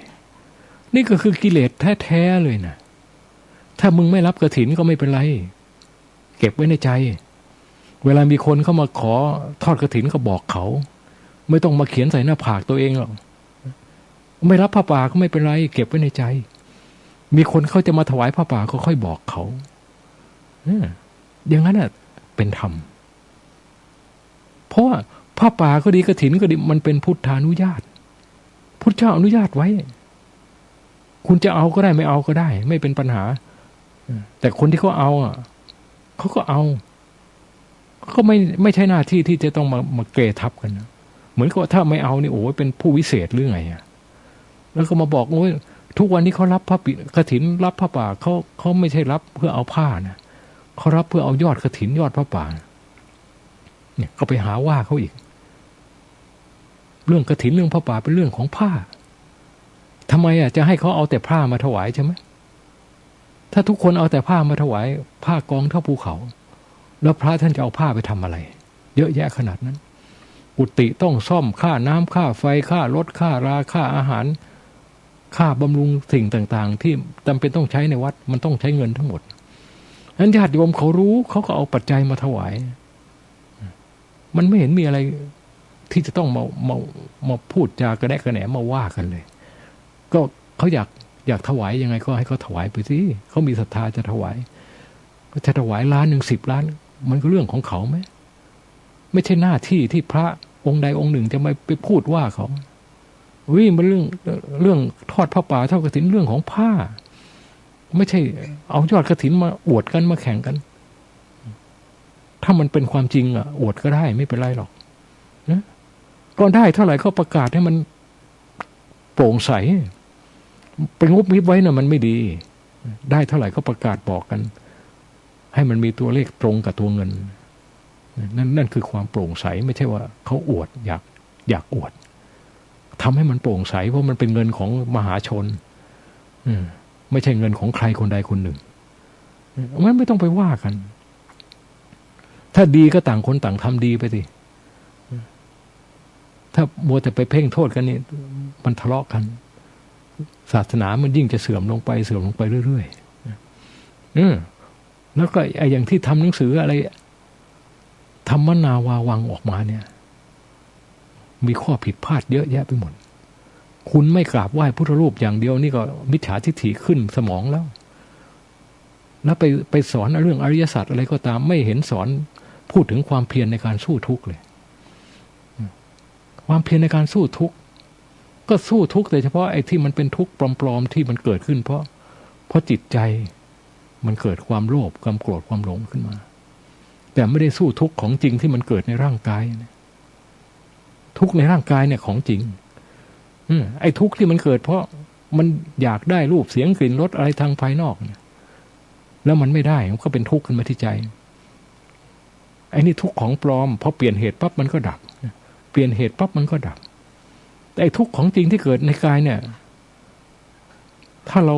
นี่ก็คือกิเลสแท้ๆเลยนะถ้ามึงไม่รับกฐินก็ไม่เป็นไรเก็บไว้ในใจเวลามีคนเข้ามาขอทอดกฐินก็บอกเขาไม่ต้องมาเขียนใส่หน้าผากตัวเองหรอกไม่รับผ้าป่าก็ไม่เป็นไรเก็บไว้ในใจมีคนเขาจะมาถวายผ้าป่าก็ค่อยบอกเขาอย่างนั้นน่ะเป็นธรรมเพราะว่าผ้าป่าก็ดีกฐินก็ดีมันเป็นพุทธานุญาตพุทธเจ้าอนุญาตไว้คุณจะเอาก็ได้ไม่เอาก็ได้ไม่เป็นปัญหาแต่คนที่เขาเอาเขาก็เอาก็ไม่ใช่หน้าที่ที่จะต้องมาเกทับกันนะเหมือนกับถ้าไม่เอานี่โอ้ยเป็นผู้วิเศษหรือไงแล้วก็มาบอกโอ้ยทุกวันนี้เขารับพระกฐินรับผ้าป่าเขาไม่ใช่รับเพื่อเอาผ้านะเขารับเพื่อเอายอดกฐินยอดผ้าป่าเนี่ยก็ไปหาว่าเขาอีกเรื่องกฐินเรื่องผ้าป่าเป็นเรื่องของผ้าทำไมจะให้เขาเอาแต่ผ้ามาถวายใช่ไหมถ้าทุกคนเอาแต่ผ้ามาถวายผ้ากองเท่าภูเขาแล้วพระท่านจะเอาผ้าไปทำอะไรเยอะแยะขนาดนั้นกุฏิต้องซ่อมค่าน้ำค่าไฟค่ารถค่าราค่าอาหารค่าบำรุงสิ่งต่างๆที่จำเป็นต้องใช้ในวัดมันต้องใช้เงินทั้งหมดนั้นญาติโยมเขารู้เขาก็เอาปัจจัยมาถวายมันไม่เห็นมีอะไรที่จะต้องมาพูดจากระแนะกระแหนมาว่ากันเลยก็เขาอยากถวายยังไงก็ให้เขาถวายไปสิเขามีศรัทธาจะถวายก็จะถวายล้านหนึ่ง10 ล้านมันก็เรื่องของเขาไหมไม่ใช่หน้าที่ที่พระองค์ใดองค์หนึ่งจะมาไปพูดว่าเขามันเรื่องทอดผ้าป่าเท่ากฐินเรื่องของผ้าไม่ใช่เอายอดกฐินมาอวดกันมาแข่งกันถ้ามันเป็นความจริงอวดก็ได้ไม่เป็นไรหรอกนะก็ได้เท่าไหร่ก็ประกาศให้มันโปร่งใสไปงบมิบไว้น่ะมันไม่ดีได้เท่าไหร่ก็ประกาศบอกกันให้มันมีตัวเลขตรงกับตัวเงินนั่นคือความโปร่งใสไม่ใช่ว่าเขาอวดอยากอวดทำให้มันโปร่งใสเพราะมันเป็นเงินของมหาชนไม่ใช่เงินของใครคนใดคนหนึ่งมันไม่ต้องไปว่ากันถ้าดีก็ต่างคนต่างทำดีไปสิถ้ามัวแต่ไปเพ่งโทษกันนี่มันทะเลาะกันศาสนามันยิ่งจะเสื่อมลงไปเรื่อยๆแล้วก็ไอ้อย่างที่ทำหนังสืออะไรธรรมนาวาวังออกมาเนี่ยมีข้อผิดพลาดเยอะแยะไปหมดคุณไม่กราบไหว้พุทธรูปอย่างเดียวนี่ก็มิจฉาทิฏฐิขึ้นสมองแล้ว แล้วไปสอนเรื่องอริยสัจอะไรก็ตามไม่เห็นสอนพูดถึงความเพียรในการสู้ทุกข์เลยความเพียรในการสู้ทุกข์ก็สู้ทุกข์แต่เฉพาะไอ้ที่มันเป็นทุกข์ปลอมๆที่มันเกิดขึ้นเพราะจิตใจมันเกิดความโลภความโกรธความหลงขึ้นมาแต่ไม่ได้สู้ทุกข์ของจริงที่มันเกิดในร่างกายทุกข์ในร่างกายเนี่ยของจริงไอ้ทุกข์ที่มันเกิดเพราะมันอยากได้รูปเสียงกลิ่นรสอะไรทางภายนอกเนี่ยแล้วมันไม่ได้มันก็เป็นทุกข์ขึ้นมาที่ใจไอ้นี่ทุกข์ของปลอมพอเปลี่ยนเหตุปั๊บมันก็ดับเปลี่ยนเหตุปั๊บมันก็ดับแต่ไอ้ทุกข์ของจริงที่เกิดในกายเนี่ยถ้าเรา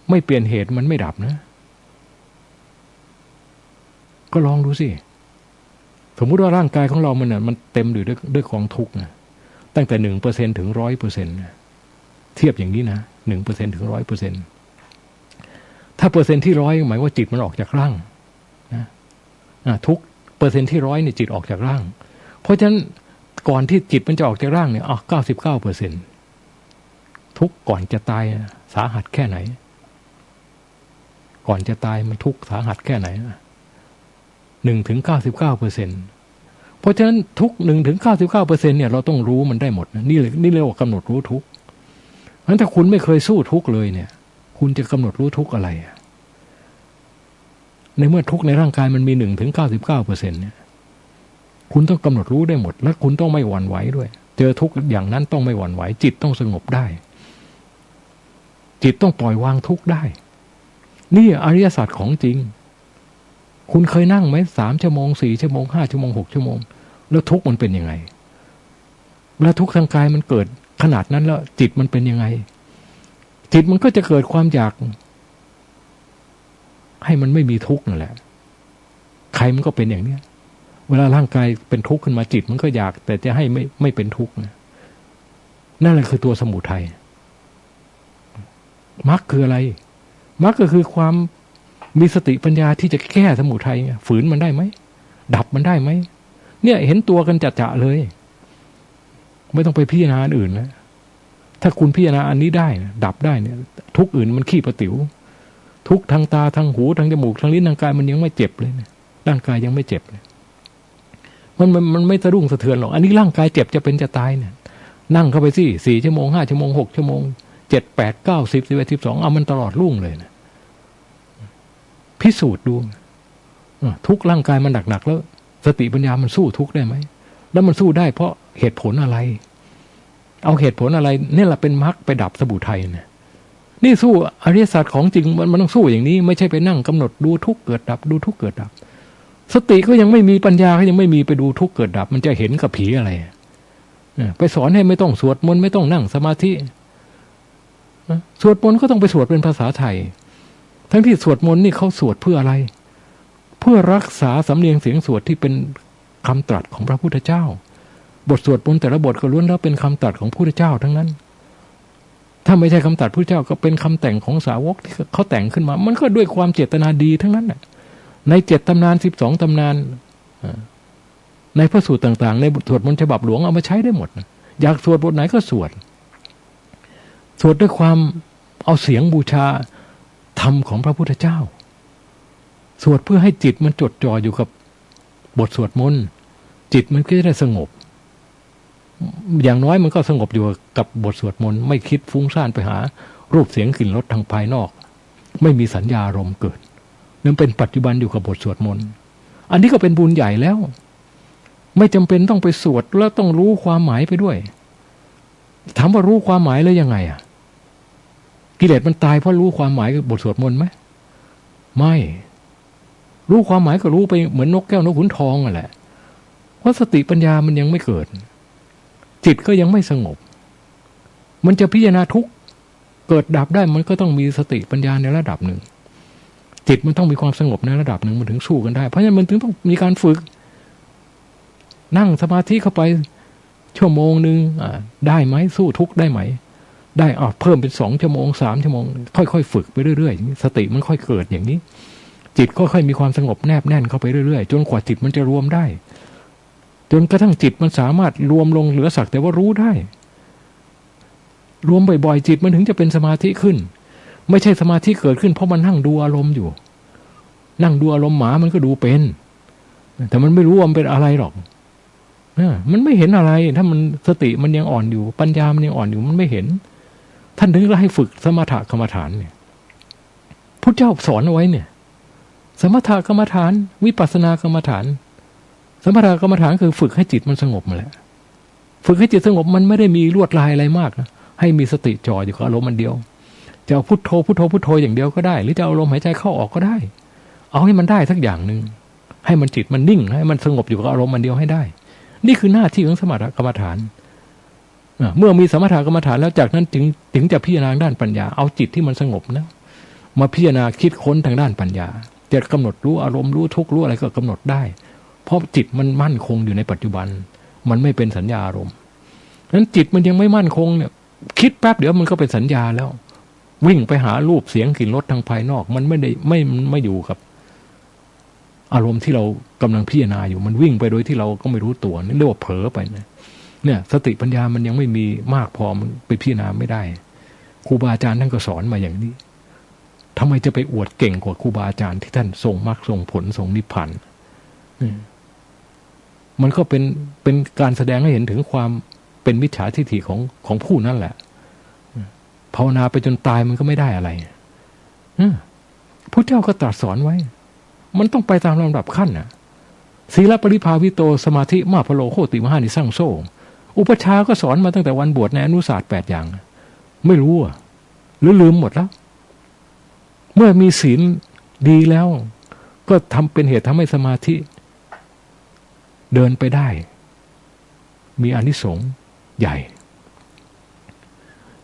ไม่เปลี่ยนเหตุมันไม่ดับนะก็ลองดูสิสมมุติว่าร่างกายของเรามันเต็มอยู่ด้วยกองทุกข์นะตั้งแต่ 1% ถึง 100% นะเทียบอย่างนี้นะ 1% ถึง 100%ถ้าเปอร์เซ็นต์ที่100หมายว่าจิตมันออกจากร่างนะทุกเปอร์เซ็นต์ที่100เนี่ยจิตออกจากร่างเพราะฉะนั้นก่อนที่จิตมันจะออกจากร่างเนี่ย99%ทุกก่อนจะตายสาหัสแค่ไหนก่อนจะตายมันทุกสาหัสแค่ไหน1 ถึง 99%เพราะฉะนั้นทุก1 ถึง 99%เนี่ยเราต้องรู้มันได้หมดนะนี่เรียกว่ากำหนดรู้ทุกงั้นถ้าคุณไม่เคยสู้ทุกเลยเนี่ยคุณจะกำหนดรู้ทุกอะไรในเมื่อทุกในร่างกายมันมี1 ถึง 99%เนี่ยคุณต้องกำหนดรู้ได้หมดและคุณต้องไม่หวั่นไหวด้วยเจอทุกอย่างนั้นต้องไม่หวั่นไหวจิตต้องสงบได้จิตต้องปล่อยวางทุกได้นี่อริยสัจของจริงคุณเคยนั่งไหม3 ชั่วโมง 4 ชั่วโมง 5 ชั่วโมง 6 ชั่วโมงแล้วทุกข์มันเป็นยังไงแล้วทุกข์ทางกายมันเกิดขนาดนั้นแล้วจิตมันเป็นยังไงจิตมันก็จะเกิดความอยากให้มันไม่มีทุกข์นั่นแหละใครมันก็เป็นอย่างเนี้ยเวลาร่างกายเป็นทุกข์ขึ้นมาจิตมันก็อยากแต่จะให้ไม่เป็นทุกข์นะนั่นแหละคือตัวสมุทัยมรรคคืออะไรมรรคก็คือความมีสติปัญญาที่จะแก้สมุทัยฝืนมันได้ไหมดับมันได้ไหมเนี่ยเห็นตัวกันจะๆเลยไม่ต้องไปพิจารณาอันอื่นนะถ้าคุณพิจารณาอันนี้ได้นะดับได้เนี่ยทุกอื่นมันขี้ประติ๋วทุกทางตาทางหูทางจมูกทางลิ้นทางกายมันยังไม่เจ็บเลยนะร่างกายยังไม่เจ็บเลยมันไม่สะดุ้งสะเทือนหรอกอันนี้ร่างกายเจ็บจะเป็นจะตายเนี่ยนั่งเข้าไปสิ4 ชั่วโมง 5 ชั่วโมง 6 ชั่วโมง 7 8 9 10 11 12เอามันตลอดรุ่งเลยนะพิสูจน์ดูทุกร่างกายมันหนักๆแล้วสติปัญญามันสู้ทุกได้ไหมแล้วมันสู้ได้เพราะเหตุผลอะไรเอาเหตุผลอะไรนี่แหละเป็นมรรคไปดับสมุทัยเนี่ยนี่สู้อริยสัจของจริงมันต้องสู้อย่างนี้ไม่ใช่ไปนั่งกำหนดดูทุกเกิดดับดูทุกเกิดดับสติก็ยังไม่มีปัญญาก็ยังไม่มีไปดูทุกเกิดดับมันจะเห็นกับผีอะไรไปสอนให้ไม่ต้องสวดมนต์ไม่ต้องนั่งสมาธิสวดมนต์ก็ต้องไปสวดเป็นภาษาไทยทั้งที่สวดมนต์นี่เขาสวดเพื่ออะไรเพื่อรักษาสำเนียงเสียงสวดที่เป็นคำตรัสของพระพุทธเจ้าบทสวดมนต์แต่ละบทก็ล้วนแล้วเป็นคำตรัสของพระพุทธเจ้าทั้งนั้นถ้าไม่ใช่คำตรัสพระพุทธเจ้าก็เป็นคำแต่งของสาวกที่เขาแต่งขึ้นมามันก็ด้วยความเจตนาดีทั้งนั้นใน7 ตำนาน12 ตำนานในพระสูตรต่างๆในบทสวดมนต์ฉบับหลวงเอามาใช้ได้หมดอยากสวดบทไหนก็สวดด้วยความเอาเสียงบูชาธรรมของพระพุทธเจ้าสวดเพื่อให้จิตมันจดจ่ออยู่กับบทสวดมนต์จิตมันก็จะได้สงบอย่างน้อยมันก็สงบอยู่กับบทสวดมนต์ไม่คิดฟุ้งซ่านไปหารูปเสียงกลิ่นรสทางภายนอกไม่มีสัญญาอารมณ์เกิดนั่นเป็นปัจจุบันอยู่กับบทสวดมนต์อันนี้ก็เป็นบุญใหญ่แล้วไม่จำเป็นต้องไปสวดแล้วต้องรู้ความหมายไปด้วยถามว่ารู้ความหมายแล้วยังไงกิเลสมันตายเพราะรู้ความหมายกับบทสวดมนต์ไหมไม่รู้ความหมายก็รู้ไปเหมือนนกแก้วนกขุนทองนั่นแหละเพราะสติปัญญามันยังไม่เกิดจิตก็ยังไม่สงบมันจะพิจารณาทุกข์เกิดดับได้มันก็ต้องมีสติปัญญาในระดับหนึ่งจิตมันต้องมีความสงบในระดับหนึ่งมันถึงสู้กันได้เพราะฉะนั้นมันถึงต้องมีการฝึกนั่งสมาธิเข้าไปชั่วโมงนึงได้ไหมสู้ทุกข์ได้ไหมได้เพิ่มเป็น2 ชั่วโมง 3 ชั่วโมงค่อยๆฝึกไปเรื่อยๆสติมันค่อยเกิดอย่างนี้จิตค่อยๆมีความสงบแนบแน่นเข้าไปเรื่อยๆจนกว่าจิตมันจะรวมได้จนกระทั่งจิตมันสามารถรวมลงเหลือสักแต่ว่ารู้ได้รวมบ่อยๆจิตมันถึงจะเป็นสมาธิขึ้น ไม่ใช่สมาธิเกิดขึ้นเพราะมันนั่งดูอารมณ์อยู่นั่งดูอารมณ์หมามันก็ดูเป็นแต่มันไม่รู้ว่ามันเป็นอะไรหรอกมันไม่เห็นอะไรถ้ามันสติมันยังอ่อนอยู่ปัญญามันยังอ่อนอยู่มันไม่เห็นท่านถึงก็ให้ฝึกสมถกรรมฐานเนี่ยพุทธเจ้าสอนเอาไว้เนี่ยสมถกรรมฐานวิปัสสนากรรมฐานสมถกรรมฐานคือฝึกให้จิตมันสงบมาแหละฝึกให้จิตสงบมันไม่ได้มีลวดลายอะไรมากนะให้มีสติจ่ออยู่กับอารมณ์มันเดียวจะเอาพุทโธพุทโธพุทโธอย่างเดียวก็ได้หรือจะเอาลมหายใจเข้าออกก็ได้เอาให้มันได้สักอย่างหนึ่งให้มันจิตมันนิ่งให้มันสงบอยู่กับอารมณ์มันเดียวให้ได้นี่คือหน้าที่ของสมถกรรมฐานเมื่อมีสมถกรรมฐานแล้วจากนั้นถึงจะพิจารณาด้านปัญญาเอาจิตที่มันสงบนะมาพิจารณาคิดค้นทางด้านปัญญาจะกำหนดรู้อารมณ์รู้ทุกข์รู้อะไรก็กำหนดได้เพราะจิตมันมั่นคงอยู่ในปัจจุบันมันไม่เป็นสัญญาอารมณ์นั้นจิตมันยังไม่มั่นคงเนี่ยคิดแป๊บเดี๋ยวมันก็เป็นสัญญาแล้ววิ่งไปหารูปเสียงกลิ่นรสทางภายนอกมันไม่อยู่กับอารมณ์ที่เรากำลังพิจารณาอยู่มันวิ่งไปโดยที่เราก็ไม่รู้ตัวนี่เรียกว่าเผลอไปนะเนี่ยสติปัญญามันยังไม่มีมากพอมันไปพิจารณาไม่ได้ครูบาอาจารย์ท่านก็สอนมาอย่างนี้ทำไมจะไปอวดเก่งกว่าครูบาอาจารย์ที่ท่านทรงมรรคทรงผลทรงนิพพานมันก็เป็นการแสดงให้เห็นถึงความเป็นมิจฉาทิฏฐิของผู้นั่นแหละภาวนาไปจนตายมันก็ไม่ได้อะไรพุทธเจ้าก็ตรัสสอนไว้มันต้องไปตามลำดับขั้นน่ะศีลปริภาวิโตสมาธิมาพโลโคติมหานิสั่งโซอุปชาก็สอนมาตั้งแต่วันบวชในอนุศาสตร์8อย่างไม่รู้หรือลืมหมดแล้วเมื่อมีศีลดีแล้วก็ทำเป็นเหตุทำให้สมาธิเดินไปได้มีอานิสงส์ใหญ่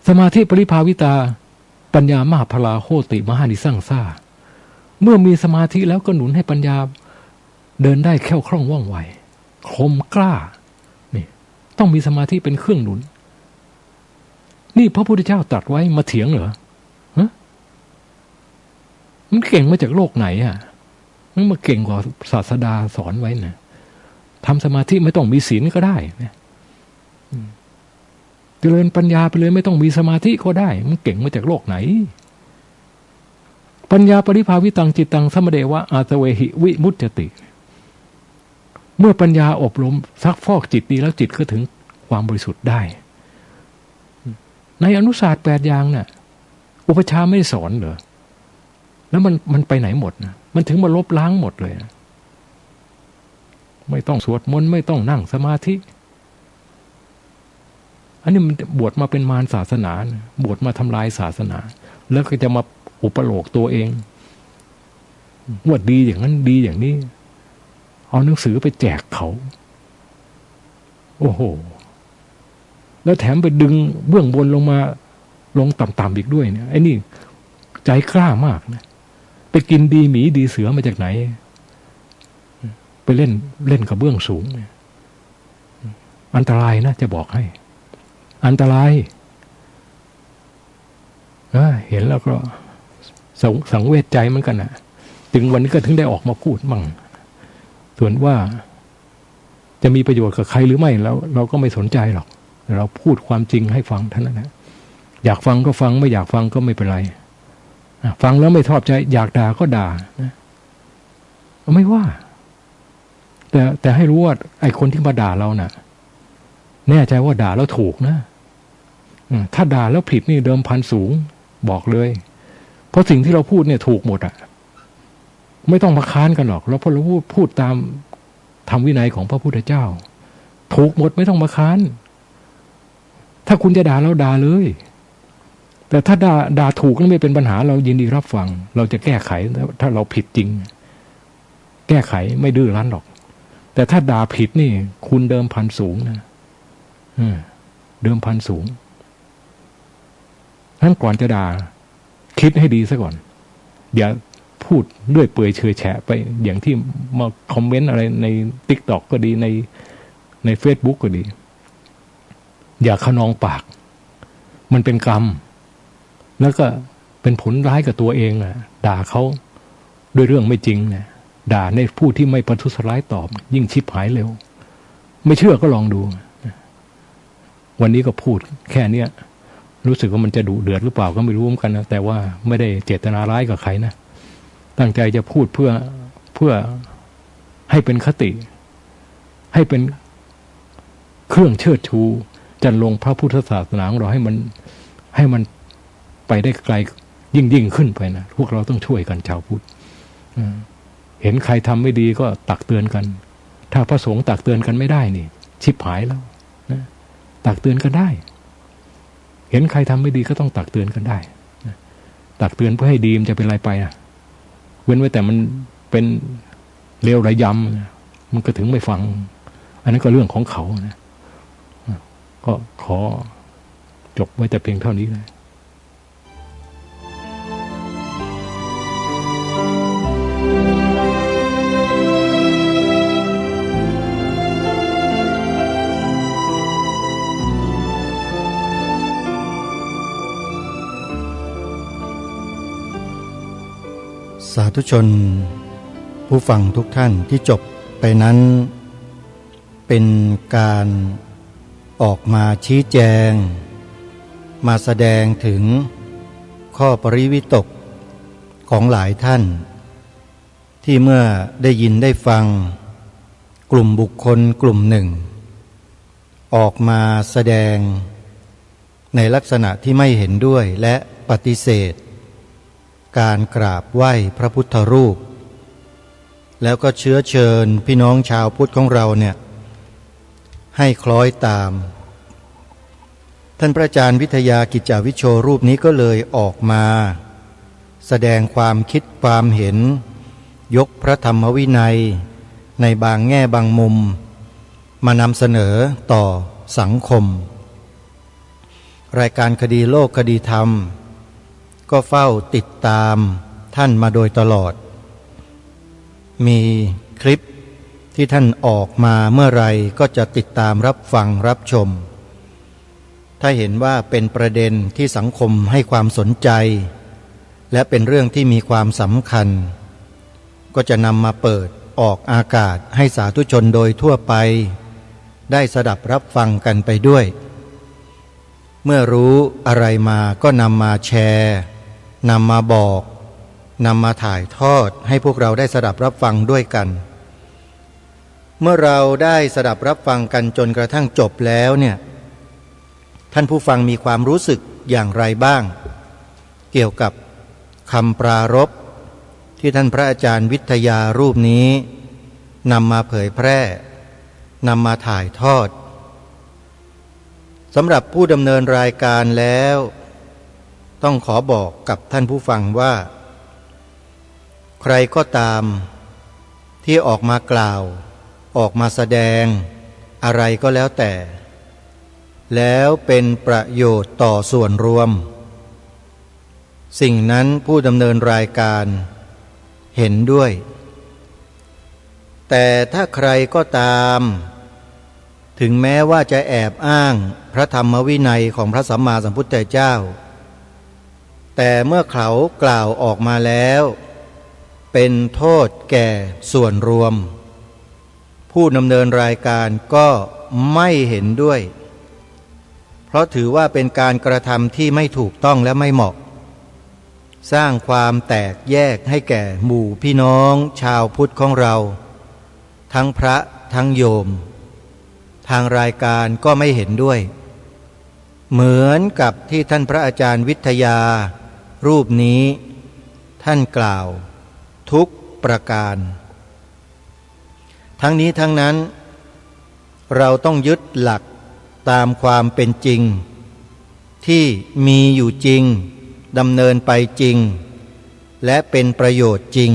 สมาธิปริภาวิตาปัญญามหาพลาโหติมหานิสั่งซ่าเมื่อมีสมาธิแล้วก็หนุนให้ปัญญาเดินได้แคล่วคล่องว่องไวคมกล้านี่ต้องมีสมาธิเป็นเครื่องหนุนนี่พระพุทธเจ้าตรัสไว้มาเถียงเหรอมันเก่งมาจากโลกไหนมันมาเก่งกว่าศาสดาสอนไว้นะทำสมาธิไม่ต้องมีศีลก็ได้นะเจริญปัญญาไปเลยไม่ต้องมีสมาธิก็ได้มันเก่งมาจากโลกไหนปัญญาปริภาวิตังจิตตังสมเดวะอาสเวหิวิมุตติเมื่อปัญญาอบรมซักฟอกจิตดีแล้วจิตก็ถึงความบริสุทธิ์ได้ในอนุศาสตร์8อย่างน่ะอุปชาไม่ได้สอนเหรอแล้วมันไปไหนหมดนะมันถึงมาลบล้างหมดเลยนะไม่ต้องสวดมนต์ไม่ต้องนั่งสมาธิอันนี้มันบวชมาเป็นมารศาสนาบวชมาทำลายศาสนาแล้วก็จะมาอุปโลกตัวเองว่าดีอย่างนั้นดีอย่างนี้เอาหนังสือไปแจกเขาโอ้โหแล้วแถมไปดึงเบื้องบนลงมาลงต่ำๆอีกด้วยเนี่ยไอ้นี่ใจกล้ามากนะไปกินดีหมีดีเสือมาจากไหนไปเล่นกับเบื้องสูงเนี่ยอันตรายนะจะบอกให้อันตรายเห็นแล้วก็สังเวชใจเหมือนกันนะถึงวันนี้ก็ถึงได้ออกมาพูดมั่งส่วนว่าจะมีประโยชน์กับใครหรือไม่แล้วเราก็ไม่สนใจหรอกเราพูดความจริงให้ฟังเท่านั้นนะอยากฟังก็ฟังไม่อยากฟังก็ไม่เป็นไรฟังแล้วไม่ชอบใจอยากด่าก็ด่านะไม่ว่าแต่ให้รู้ว่าไอ้คนที่มาด่าเราน่ะแน่ใจว่าด่าแล้วถูกนะถ้าด่าแล้วผิดนี่เดิมพันสูงบอกเลยเพราะสิ่งที่เราพูดเนี่ยถูกหมดไม่ต้องมาค้านกันหรอกเพราะเราพูดตามธรรมวินัยของพระพุทธเจ้าถูกหมดไม่ต้องมาค้านถ้าคุณจะด่าเราด่าเลยแต่ถ้าด่าถูกก็ไม่เป็นปัญหาเรายินดีรับฟังเราจะแก้ไขถ้าเราผิดจริงแก้ไขไม่ดื้อรั้นหรอกแต่ถ้าด่าผิดนี่คุณเดิมพันสูงนะเดิมพันสูงท่านก่อนจะด่าคิดให้ดีซะก่อนอย่าพูดเลื่อยเปื่อยเฉยแฉะไปอย่างที่มาคอมเมนต์อะไรใน TikTok ก็ดีใน Facebook ก็ดีอย่าขนองปากมันเป็นกรรมแล้วก็เป็นผลร้ายกับตัวเองด่าเขาด้วยเรื่องไม่จริงนะด่าในผู้ที่ไม่ประทุษร้ายตอบยิ่งชิบหายเร็วไม่เชื่อก็ลองดูวันนี้ก็พูดแค่เนี้ย รู้สึกว่ามันจะดุเดือดหรือเปล่าก็ไม่รู้เหมือนกันนะแต่ว่าไม่ได้เจตนาร้ายกับใครนะตั้งใจจะพูดเพื่อให้เป็นคติ ให้เป็นเครื่องเชิดชูจันลงพระพุทธศาสนาของเราให้มันไปได้ไกลยิ่งขึ้นไปนะพวกเราต้องช่วยกันชาวพุทธเห็นใครทำไม่ดีก็ตักเตือนกัน ถ้าพระสงฆ์ตักเตือนกันไม่ได้นี่ชิบหายแล้วนะตักเตือนกันได้เห็นใครทำไม่ดีก็ต้องตักเตือนกันได้นะตักเตือนเพื่อให้ดีมันจะเป็นอะไรไปนะเว้นไว้แต่มันเป็นเลวระยำนะมันก็ถึงไม่ฟังอันนั้นก็เรื่องของเขานะก็ขอจบไว้แต่เพียงเท่านี้เลยสาธุชนผู้ฟังทุกท่านที่จบไปนั้นเป็นการออกมาชี้แจงมาแสดงถึงข้อปริวิตกของหลายท่านที่เมื่อได้ยินได้ฟังกลุ่มบุคคลกลุ่มหนึ่งออกมาแสดงในลักษณะที่ไม่เห็นด้วยและปฏิเสธการกราบไหว้พระพุทธรูปแล้วก็เชื้อเชิญพี่น้องชาวพุทธของเราเนี่ยให้คล้อยตามท่านพระอาจารย์วิทยากิจจวิโชรูปนี้ก็เลยออกมาแสดงความคิดความเห็นยกพระธรรมวินัยในบางแง่บางมุมมานำเสนอต่อสังคมรายการคดีโลกคดีธรรมก็เฝ้าติดตามท่านมาโดยตลอดมีคลิปที่ท่านออกมาเมื่อไรก็จะติดตามรับฟังรับชมถ้าเห็นว่าเป็นประเด็นที่สังคมให้ความสนใจและเป็นเรื่องที่มีความสำคัญก็จะนำมาเปิดออกอากาศให้สาธุชนโดยทั่วไปได้สดับรับฟังกันไปด้วยเมื่อรู้อะไรมาก็นำมาแชร์นำมาบอกนำมาถ่ายทอดให้พวกเราได้สดับรับฟังด้วยกันเมื่อเราได้สดับรับฟังกันจนกระทั่งจบแล้วเนี่ยท่านผู้ฟังมีความรู้สึกอย่างไรบ้างเกี่ยวกับคำปรารภที่ท่านพระอาจารย์วิทยารูปนี้นำมาเผยแพร่นำมาถ่ายทอดสำหรับผู้ดำเนินรายการแล้วต้องขอบอกกับท่านผู้ฟังว่าใครก็ตามที่ออกมากล่าวออกมาแสดงอะไรก็แล้วแต่แล้วเป็นประโยชน์ต่อส่วนรวมสิ่งนั้นผู้ดำเนินรายการเห็นด้วยแต่ถ้าใครก็ตามถึงแม้ว่าจะแอบอ้างพระธรรมวินัยของพระสัมมาสัมพุทธเจ้าแต่เมื่อเขากล่าวออกมาแล้วเป็นโทษแก่ส่วนรวมผู้ดำเนินรายการก็ไม่เห็นด้วยเพราะถือว่าเป็นการกระทำที่ไม่ถูกต้องและไม่เหมาะสร้างความแตกแยกให้แก่หมู่พี่น้องชาวพุทธของเราทั้งพระทั้งโยมทางรายการก็ไม่เห็นด้วยเหมือนกับที่ท่านพระอาจารย์วิทยารูปนี้ท่านกล่าวทุกประการทั้งนี้ทั้งนั้นเราต้องยึดหลักตามความเป็นจริงที่มีอยู่จริงดำเนินไปจริงและเป็นประโยชน์จริง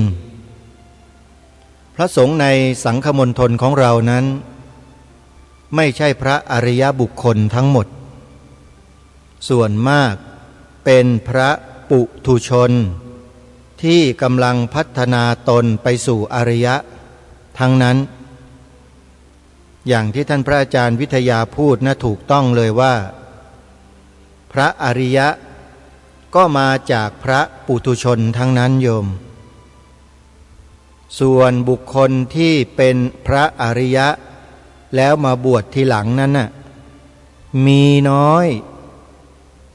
พระสงฆ์ในสังฆมณฑลของเรานั้นไม่ใช่พระอริยบุคคลทั้งหมดส่วนมากเป็นพระปุถุชนที่กำลังพัฒนาตนไปสู่อริยะทั้งนั้นอย่างที่ท่านพระอาจารย์วิทยาพูดนะถูกต้องเลยว่าพระอริยะก็มาจากพระปุถุชนทั้งนั้นโยมส่วนบุคคลที่เป็นพระอริยะแล้วมาบวชทีหลังนั้นน่ะมีน้อย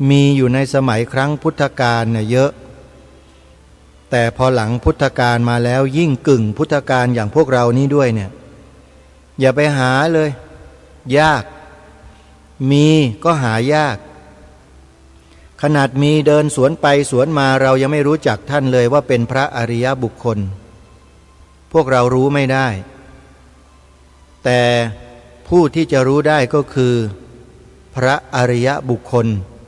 มีอยู่ในสมัยครั้งพุทธกาลเนี่ยเยอะแต่พอหลังพุทธกาลมาแล้วยิ่งกึ่งพุทธกาลอย่างพวกเรานี้ด้วยเนี่ยอย่าไปหาเลยยากมีก็หายากขนาดมีเดินสวนไปสวนมาเรายังไม่รู้จักท่านเลยว่าเป็นพระอริยบุคคลพวกเรารู้ไม่ได้แต่ผู้ที่จะรู้ได้ก็คือพระอริยบุคคล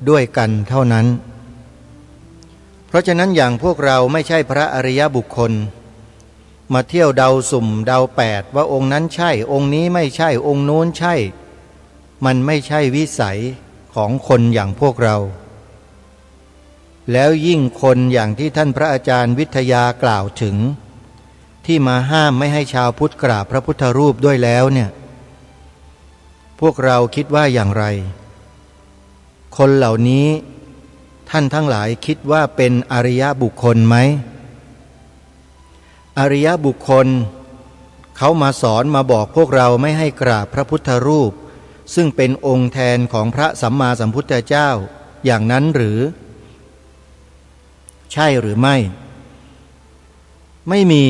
ด้วยกันเท่านั้นเพราะฉะนั้นอย่างพวกเราไม่ใช่พระอริยบุคคลมาเที่ยวเดาสุ่มเดาแปดว่าองค์นั้นใช่องค์นี้ไม่ใช่องค์โน้นใช่มันไม่ใช่วิสัยของคนอย่างพวกเราแล้วยิ่งคนอย่างที่ท่านพระอาจารย์วิทยากล่าวถึงที่มาห้ามไม่ให้ชาวพุทธกราบพระพุทธรูปด้วยแล้วเนี่ยพวกเราคิดว่าอย่างไรคนเหล่านี้ท่านทั้งหลายคิดว่าเป็นอริยบุคคลไหมอริยบุคคลเขามาสอนมาบอกพวกเราไม่ให้กราบพระพุทธรูปซึ่งเป็นองค์แทนของพระสัมมาสัมพุทธเจ้าอย่างนั้นหรือใช่หรือไม่ไม่มี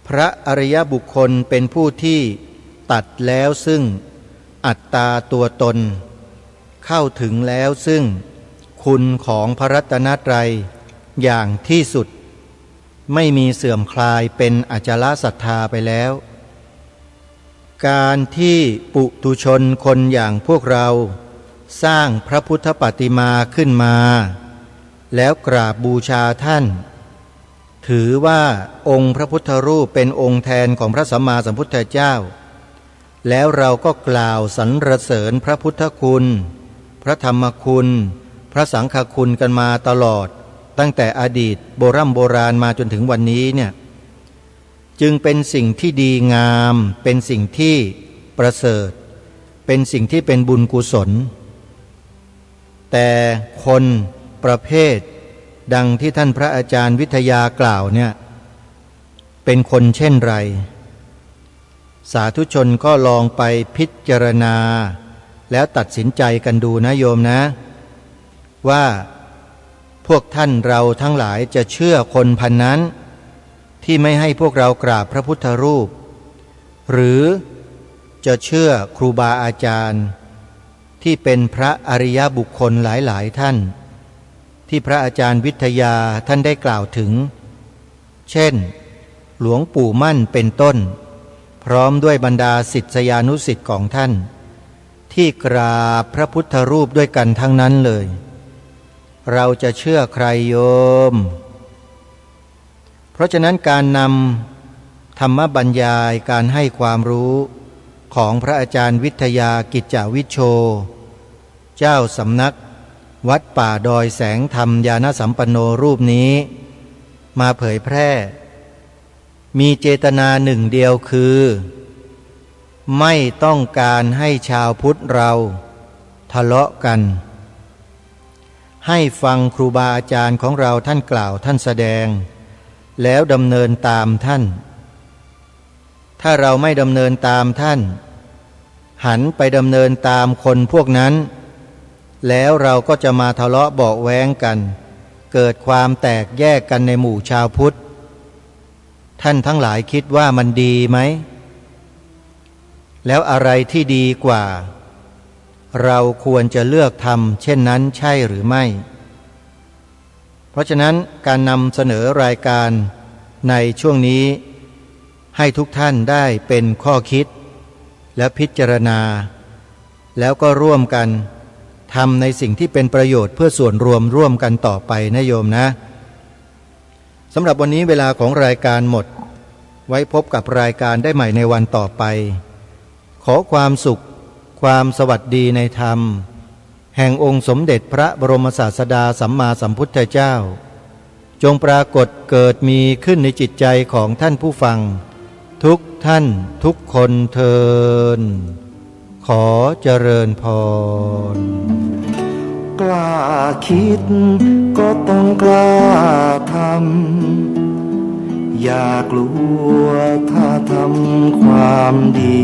พระอริยบุคคลเป็นผู้ที่ตัดแล้วซึ่งอัตตาตัวตนเข้าถึงแล้วซึ่งคุณของพระรัตนตรัยอย่างที่สุดไม่มีเสื่อมคลายเป็นอจลศรัทธาไปแล้วการที่ปุถุชนคนอย่างพวกเราสร้างพระพุทธปฏิมาขึ้นมาแล้วกราบบูชาท่านถือว่าองค์พระพุทธรูปเป็นองค์แทนของพระสัมมาสัมพุทธเจ้าแล้วเราก็กล่าวสรรเสริญพระพุทธคุณพระธรรมคุณพระสังฆคุณกันมาตลอดตั้งแต่อดีตโบราณมาจนถึงวันนี้เนี่ยจึงเป็นสิ่งที่ดีงามเป็นสิ่งที่ประเสริฐเป็นสิ่งที่เป็นบุญกุศลแต่คนประเภทดังที่ท่านพระอาจารย์วิทยากล่าวเนี่ยเป็นคนเช่นไรสาธุชนก็ลองไปพิจารณาแล้วตัดสินใจกันดูนะโยมนะว่าพวกท่านเราทั้งหลายจะเชื่อคนพันนั้นที่ไม่ให้พวกเรากราบพระพุทธรูปหรือจะเชื่อครูบาอาจารย์ที่เป็นพระอริยบุคคลหลายๆท่านที่พระอาจารย์วิทยาท่านได้กล่าวถึงเช่นหลวงปู่มั่นเป็นต้นพร้อมด้วยบรรดาศิษยานุศิษย์ของท่านที่กราบพระพุทธรูปด้วยกันทั้งนั้นเลยเราจะเชื่อใครโยมเพราะฉะนั้นการนำธรรมบรรยายการให้ความรู้ของพระอาจารย์วิทยากิจจวิชโชเจ้าสำนักวัดป่าดอยแสงธรรมญาณสัมปันโนรูปนี้มาเผยแพร่มีเจตนาหนึ่งเดียวคือไม่ต้องการให้ชาวพุทธเราทะเลาะกันให้ฟังครูบาอาจารย์ของเราท่านกล่าวท่านแสดงแล้วดำเนินตามท่านถ้าเราไม่ดำเนินตามท่านหันไปดำเนินตามคนพวกนั้นแล้วเราก็จะมาทะเลาะเบาะแว้งกันเกิดความแตกแยกกันในหมู่ชาวพุทธท่านทั้งหลายคิดว่ามันดีไหมแล้วอะไรที่ดีกว่าเราควรจะเลือกทำเช่นนั้นใช่หรือไม่เพราะฉะนั้นการนำเสนอรายการในช่วงนี้ให้ทุกท่านได้เป็นข้อคิดและพิจารณาแล้วก็ร่วมกันทำในสิ่งที่เป็นประโยชน์เพื่อส่วนรวมร่วมกันต่อไปนะโยมนะสำหรับวันนี้เวลาของรายการหมดไว้พบกับรายการได้ใหม่ในวันต่อไปขอความสุขความสวัสดีในธรรมแห่งองค์สมเด็จพระบรมศาสดาสัมมาสัมพุทธเจ้าจงปรากฏเกิดมีขึ้นในจิตใจของท่านผู้ฟังทุกท่านทุกคนเทินขอเจริญพรกล้าคิดก็ต้องกล้าทำอย่ากลัวถ้าทำความดี